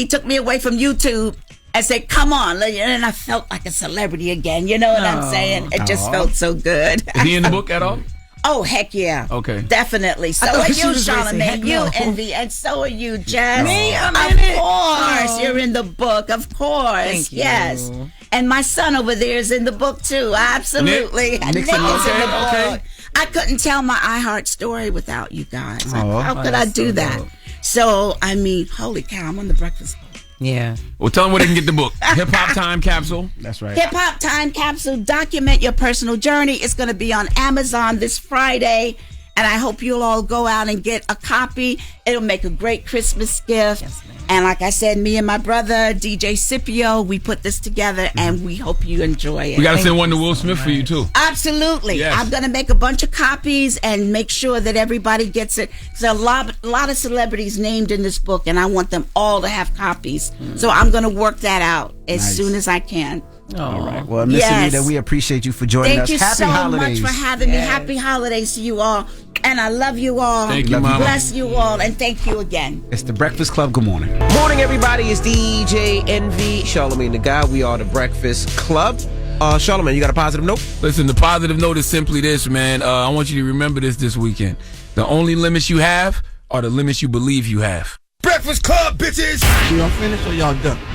took me away from YouTube and said, "Come on," and I felt like a celebrity again. You know what I'm saying? It just felt so good. Is he in the book at all? Oh, heck yeah. Okay. Definitely. So are you, Charlamagne. You, Envy. And so are you, Jess. Me? I'm of in it. course. You're in the book. Of course. Thank you. Yes. And my son over there is in the book, too. Absolutely. Nick is in the book. I couldn't tell my iHeart story without you guys. How could I do that? Dope. So, I mean, holy cow, I'm on the Breakfast Club. Yeah. Well, tell them where they can get the book. Hip Hop Time Capsule. That's right. Hip Hop Time Capsule, document your personal journey. It's going to be on Amazon this Friday. And I hope you'll all go out and get a copy. It'll make a great Christmas gift. Yes, and like I said, me and my brother, DJ Cipio, we put this together and we hope you enjoy it. We got to send one to Will Smith for you, too. Absolutely. Yes. I'm going to make a bunch of copies and make sure that everybody gets it. There's a lot of celebrities named in this book, and I want them all to have copies. So I'm going to work that out as soon as I can. All right. Well, Miss Anita, we appreciate you for joining us. Happy holidays. Thank you so much for having me. Happy holidays to you all. And I love you all. Thank you, Mama. Bless you all. And thank you again. It's the Breakfast Club. Good morning. Morning, everybody. It's DJ Envy, Charlamagne the Guy. We are the Breakfast Club. Charlamagne, you got a positive note? Listen, the positive note is simply this, man. I want you to remember this weekend. The only limits you have are the limits you believe you have. Breakfast Club, bitches! Y'all finished or y'all done?